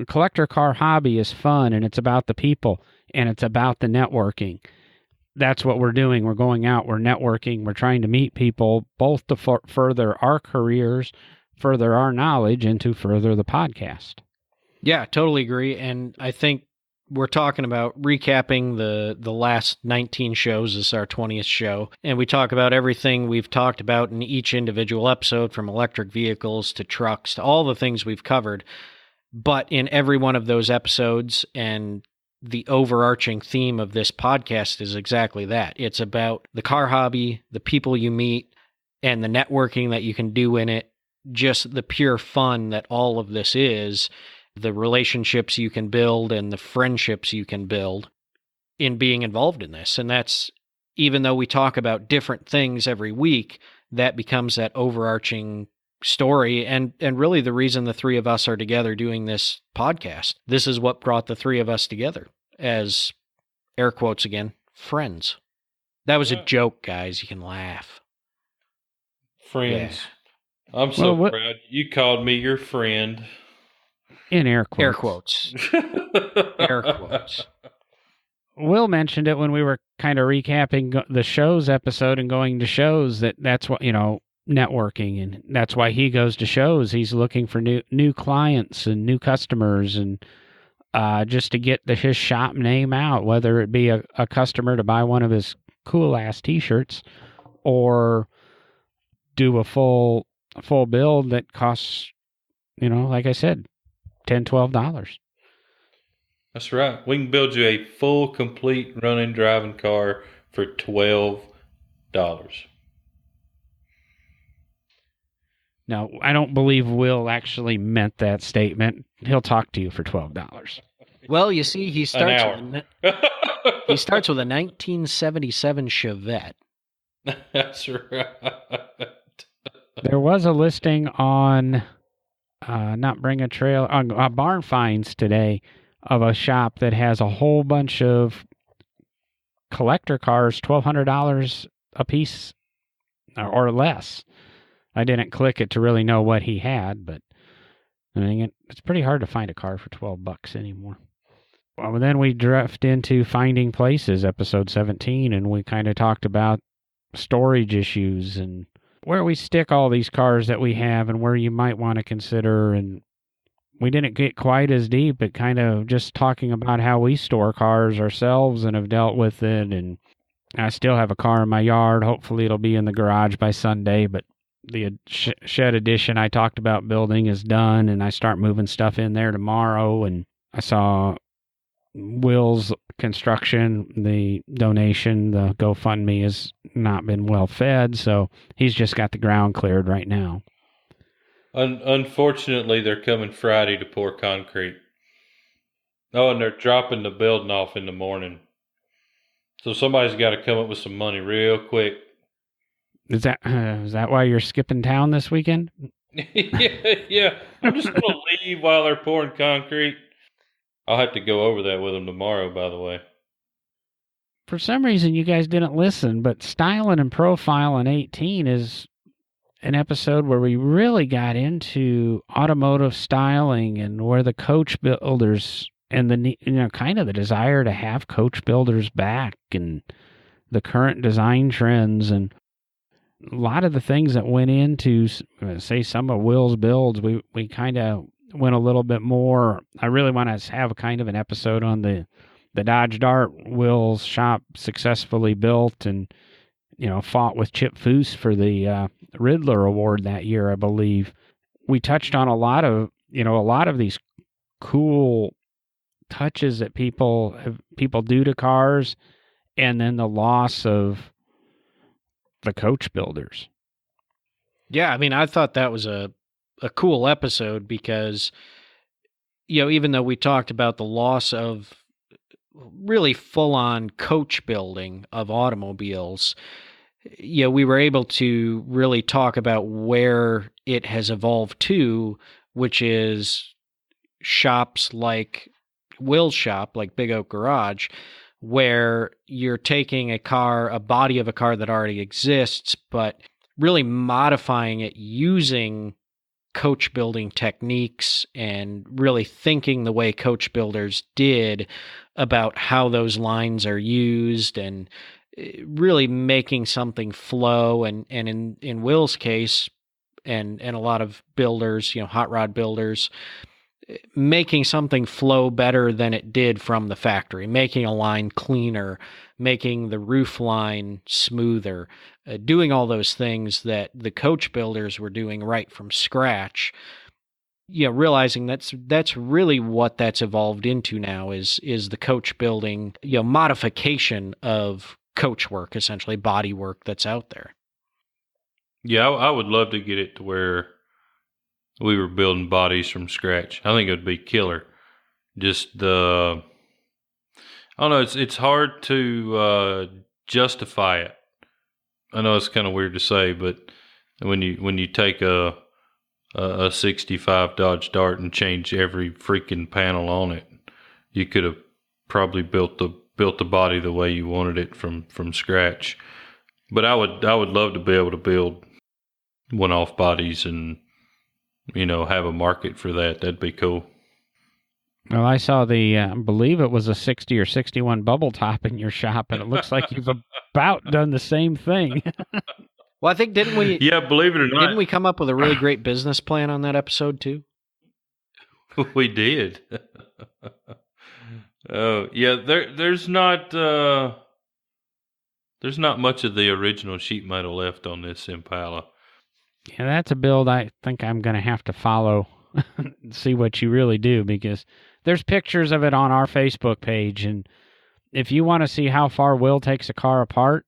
collector car hobby is fun, and it's about the people, and it's about the networking. That's what we're doing. We're going out, we're networking, we're trying to meet people, both to further our careers, further our knowledge, and to further the podcast. Yeah, totally agree. And I think we're talking about recapping the last 19 shows. This is our 20th show. And we talk about everything we've talked about in each individual episode, from electric vehicles to trucks to all the things we've covered. But in every one of those episodes, and the overarching theme of this podcast is exactly that. It's about the car hobby, the people you meet, and the networking that you can do in it. Just the pure fun that all of this is, the relationships you can build and the friendships you can build in being involved in this. And that's, even though we talk about different things every week, that becomes that overarching story, and really the reason the three of us are together doing this podcast. This is what brought the three of us together as, air quotes again, friends. That was a joke, guys. You can laugh. Friends. Yeah. I'm so proud you called me your friend. In air quotes. Air quotes. Air quotes. Will mentioned it when we were kind of recapping the show's episode and going to shows, that's what, networking, and that's why he goes to shows. He's looking for new clients and new customers, and just to get his shop name out, whether it be a customer to buy one of his cool ass t-shirts, or do a full build that costs, like I said, $10-12. That's right. We can build you a full, complete running, driving car for $12. Now, I don't believe Will actually meant that statement. He'll talk to you for $12. Well, you see, he starts with a 1977 Chevette. That's right. There was a listing on on Barn Finds today of a shop that has a whole bunch of collector cars, $1,200 a piece or less. I didn't click it to really know what he had, but I mean, it's pretty hard to find a car for $12 anymore. Well, then we drift into Finding Places, episode 17, and we kind of talked about storage issues and where we stick all these cars that we have and where you might want to consider. And we didn't get quite as deep, but kind of just talking about how we store cars ourselves and have dealt with it. And I still have a car in my yard. Hopefully it'll be in the garage by Sunday, but the shed addition I talked about building is done, and I start moving stuff in there tomorrow. And I saw Will's construction, the donation, the GoFundMe has not been well fed, so he's just got the ground cleared right now. Unfortunately, they're coming Friday to pour concrete. Oh, and they're dropping the building off in the morning. So somebody's got to come up with some money real quick. Is that why you're skipping town this weekend? Yeah. I'm just going to leave while they're pouring concrete. I'll have to go over that with them tomorrow, by the way. For some reason, you guys didn't listen, but Styling and Profiling 18 is an episode where we really got into automotive styling and where the coach builders and kind of the desire to have coach builders back, and the current design trends, and a lot of the things that went into, say, some of Will's builds. We kind of went a little bit more. I really want to have a kind of an episode on the Dodge Dart Will's shop successfully built, and fought with Chip Foose for the Riddler Award that year, I believe. We touched on a lot of these cool touches that people do to cars, and then the loss of the coach builders. Yeah, I mean, I thought that was a cool episode because, even though we talked about the loss of really full-on coach building of automobiles, we were able to really talk about where it has evolved to, which is shops like Will's shop, like Big Oak Garage, where you're taking a body of a car that already exists, but really modifying it using coach building techniques and really thinking the way coach builders did about how those lines are used, and really making something flow. And in Will's case, and a lot of builders, hot rod builders, making something flow better than it did from the factory, making a line cleaner, making the roof line smoother, doing all those things that the coach builders were doing right from scratch. Realizing that's really what that's evolved into now is the coach building, modification of coach work, essentially body work that's out there. Yeah, I would love to get it to where we were building bodies from scratch. I think it would be killer. Just I don't know. It's hard to justify it. I know it's kind of weird to say, but when you take a 65 Dodge Dart and change every freaking panel on it, you could have probably built the body the way you wanted it from scratch. But I would love to be able to build one-off bodies and have a market for that. That'd be cool. Well, I saw I believe it was a 60 or 61 bubble top in your shop, and it looks like you've about done the same thing. Well, I think, didn't we? Yeah, believe it or not. Didn't we come up with a really great business plan on that episode too? We did. Oh, yeah, there's not much of the original sheet metal left on this Impala. Yeah, that's a build I think I'm going to have to follow and see what you really do, because there's pictures of it on our Facebook page, and if you want to see how far Will takes a car apart,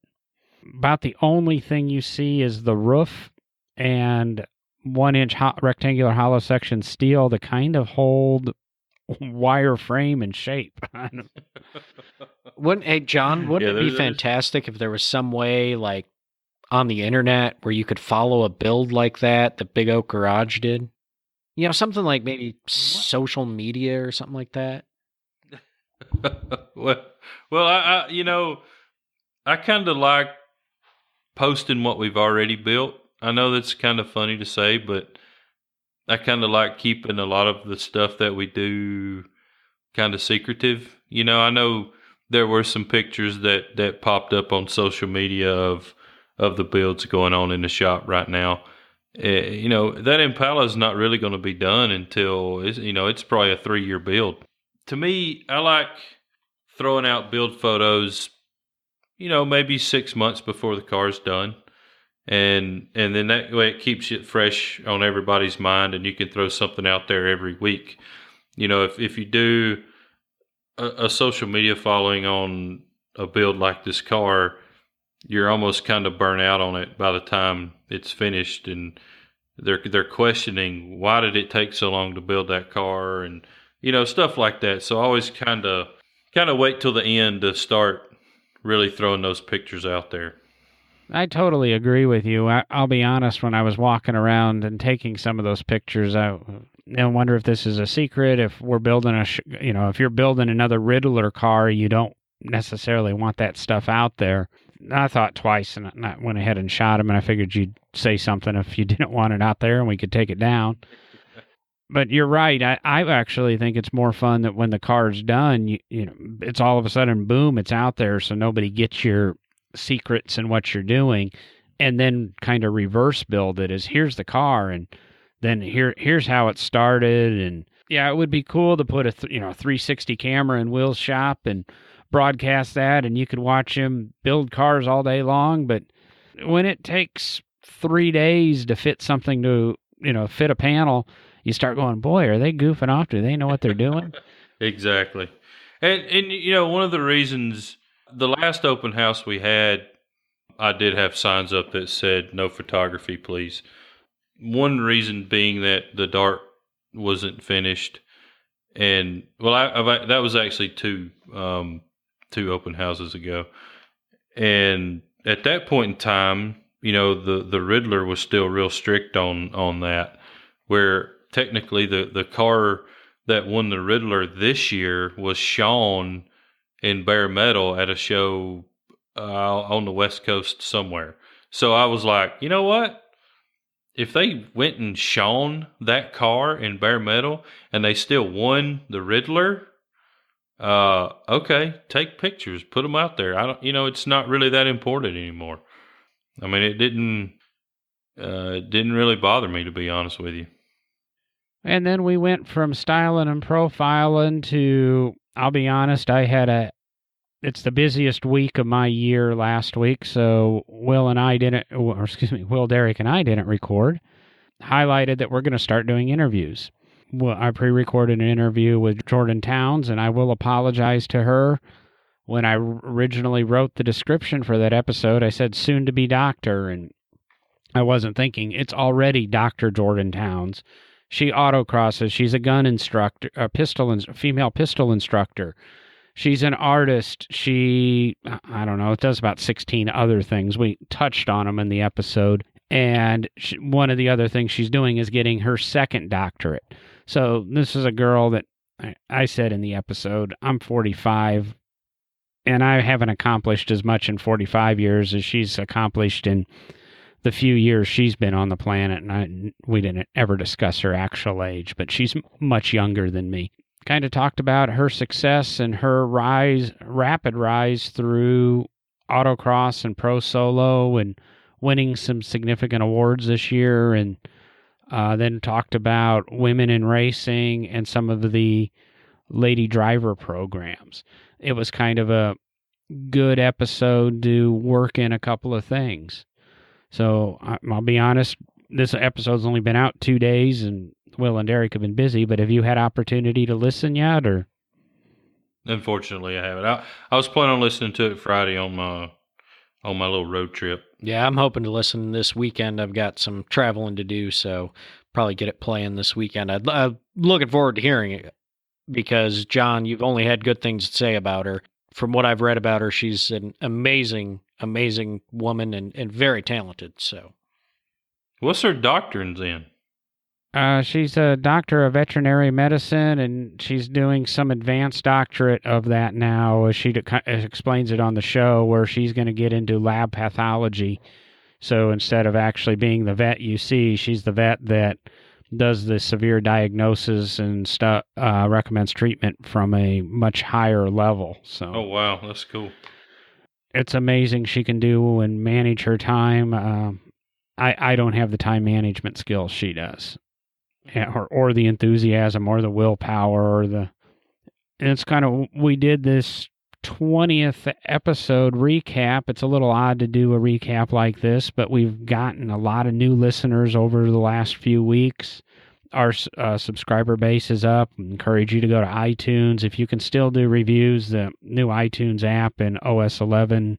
about the only thing you see is the roof and 1-inch rectangular hollow section steel to kind of hold wire frame and shape. Hey, John, wouldn't it be fantastic if there was some way, like, on the internet where you could follow a build like that Big Oak Garage did? Something like maybe social media or something like that. well, I I kind of like posting what we've already built. I know that's kind of funny to say, but I kind of like keeping a lot of the stuff that we do kind of secretive. I know there were some pictures that popped up on social media of the builds going on in the shop right now. That Impala is not really going to be done until, it's probably a 3-year build. To me, I like throwing out build photos, maybe 6 months before the car's done. And then that way it keeps it fresh on everybody's mind, and you can throw something out there every week. If you do a social media following on a build like this car, you're almost kind of burnt out on it by the time it's finished, and they're questioning, why did it take so long to build that car, and stuff like that. So I always kind of wait till the end to start really throwing those pictures out there. I totally agree with you. I'll be honest, when I was walking around and taking some of those pictures, I wonder if this is a secret, if we're building if you're building another Riddler car, you don't necessarily want that stuff out there. I thought twice, and I went ahead and shot him, and I figured you'd say something if you didn't want it out there and we could take it down. But you're right. I actually think it's more fun that when the car's done, you know, it's all of a sudden, boom, it's out there, so nobody gets your secrets and what you're doing, and then kind of reverse build it as here's the car, and then here's how it started, and yeah, it would be cool to put a 360 camera in Will's shop and broadcast that, and you could watch him build cars all day long. But when it takes 3 days to fit something to fit a panel, you start going, boy, are they goofing off? Do they know what they're doing? Exactly. And one of the reasons the last open house we had, I did have signs up that said no photography, please. One reason being that the dart wasn't finished, and that was actually two open houses ago, and at that point in time, the Riddler was still real strict on that, where technically the car that won the Riddler this year was shown in bare metal at a show on the West Coast somewhere. So I was like, you know what? If they went and shone that car in bare metal and they still won the Riddler, okay, take pictures, put them out there. It's not really that important anymore. I mean, it didn't really bother me, to be honest with you. And then we went from styling and profiling to, I'll be honest, it's the busiest week of my year last week, so Will, Derek and I didn't record. Highlighted that we're going to start doing interviews. Well, I pre-recorded an interview with Jordan Towns, and I will apologize to her. When I originally wrote the description for that episode, I said soon to be doctor, and I wasn't thinking it's already Dr. Jordan Towns. She autocrosses. She's a gun instructor, female pistol instructor. She's an artist. She, I don't know, it does about 16 other things. We touched on them in the episode. And one of the other things she's doing is getting her second doctorate. So this is a girl that I said in the episode, I'm 45, and I haven't accomplished as much in 45 years as she's accomplished in the few years she's been on the planet. And we didn't ever discuss her actual age, but she's much younger than me. Kind of talked about her success and her rapid rise through autocross and pro solo and winning some significant awards this year, and then talked about women in racing and some of the lady driver programs. It was kind of a good episode to work in a couple of things. So I'll be honest, this episode's only been out 2 days, and Will and Derek have been busy, but have you had opportunity to listen yet? Or Unfortunately, I haven't. I was planning on listening to it Friday on my little road trip. Yeah, I'm hoping to listen this weekend. I've got some traveling to do, so probably get it playing this weekend. I'm looking forward to hearing it because, John, you've only had good things to say about her. From what I've read about her, she's an amazing, amazing woman and very talented. So, what's her doctrines in? She's a doctor of veterinary medicine, and she's doing some advanced doctorate of that now. She explains it on the show, where she's going to get into lab pathology. So instead of actually being the vet you see, she's the vet that does the severe diagnosis and stuff, recommends treatment from a much higher level. So, oh wow, that's cool. It's amazing she can do and manage her time. I don't have the time management skills she does. Or the enthusiasm or the willpower and it's kind of, we did this 20th episode recap. It's a little odd to do a recap like this, but we've gotten a lot of new listeners over the last few weeks. Our subscriber base is up. I encourage you to go to iTunes. If you can still do reviews, the new iTunes app in OS 11,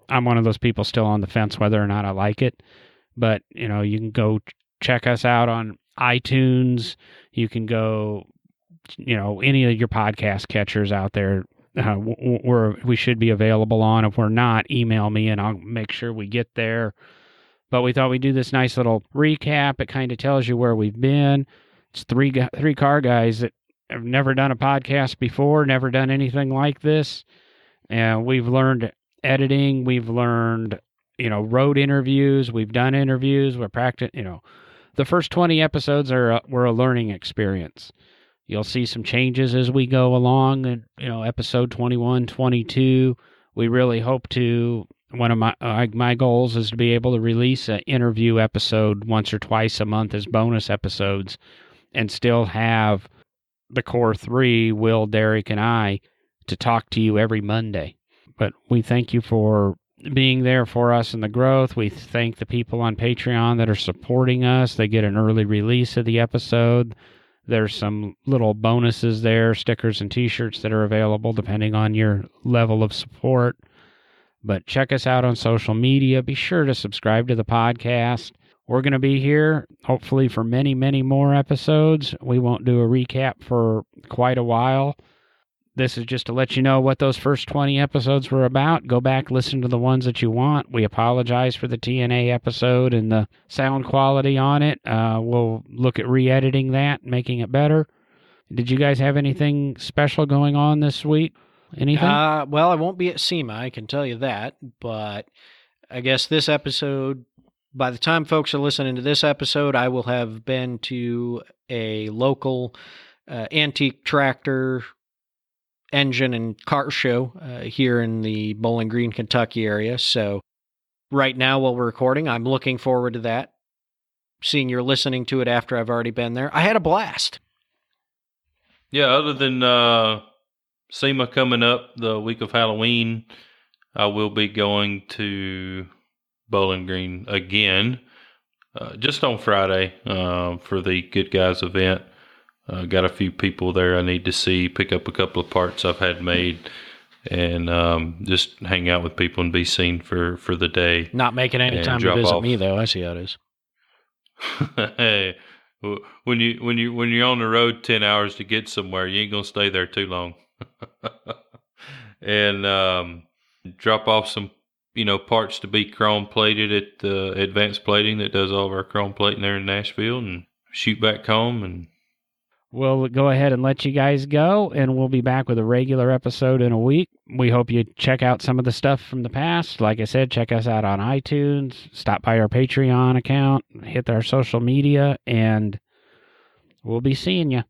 I'm one of those people still on the fence whether or not I like it, but you can go check us out on iTunes. You can go, any of your podcast catchers out there. We should be available on. If we're not, email me and I'll make sure we get there. But we thought we'd do this nice little recap. It kind of tells you where we've been. It's three car guys that have never done a podcast before, never done anything like this. And we've learned editing. We've learned, road interviews. We've done interviews. We're the first 20 episodes were a learning experience. You'll see some changes as we go along, and episode 21, 22, we really hope to. One of my goals is to be able to release an interview episode once or twice a month as bonus episodes, and still have the core three, Will, Derek, and I, to talk to you every Monday. But we thank you for being there for us in the growth. We thank the people on Patreon that are supporting us. They get an early release of the episode. There's some little bonuses there, stickers and t-shirts that are available depending on your level of support. But check us out on social media. Be sure to subscribe to the podcast. We're going to be here, hopefully, for many, many more episodes. We won't do a recap for quite a while. This is just to let you know what those first 20 episodes were about. Go back, listen to the ones that you want. We apologize for the TNA episode and the sound quality on it. We'll look at re-editing that, making it better. Did you guys have anything special going on this week? Anything? Well, I won't be at SEMA, I can tell you that. But I guess this episode, by the time folks are listening to this episode, I will have been to a local antique tractor engine and car show here in the Bowling Green, Kentucky area. So right now while we're recording, I'm looking forward to that. Seeing you're listening to it after I've already been there. I had a blast. Yeah, other than SEMA coming up the week of Halloween, I will be going to Bowling Green again, just on Friday for the Good Guys event. Got a few people there I need to see, pick up a couple of parts I've had made, and just hang out with people and be seen for the day. Not making any time to visit me, though. I see how it is. Hey, when you're on the road 10 hours to get somewhere, you ain't gonna stay there too long. And drop off some parts to be chrome plated at Advanced Plating that does all of our chrome plating there in Nashville, and shoot back home. And we'll go ahead and let you guys go, and we'll be back with a regular episode in a week. We hope you check out some of the stuff from the past. Like I said, check us out on iTunes, stop by our Patreon account, hit our social media, and we'll be seeing you.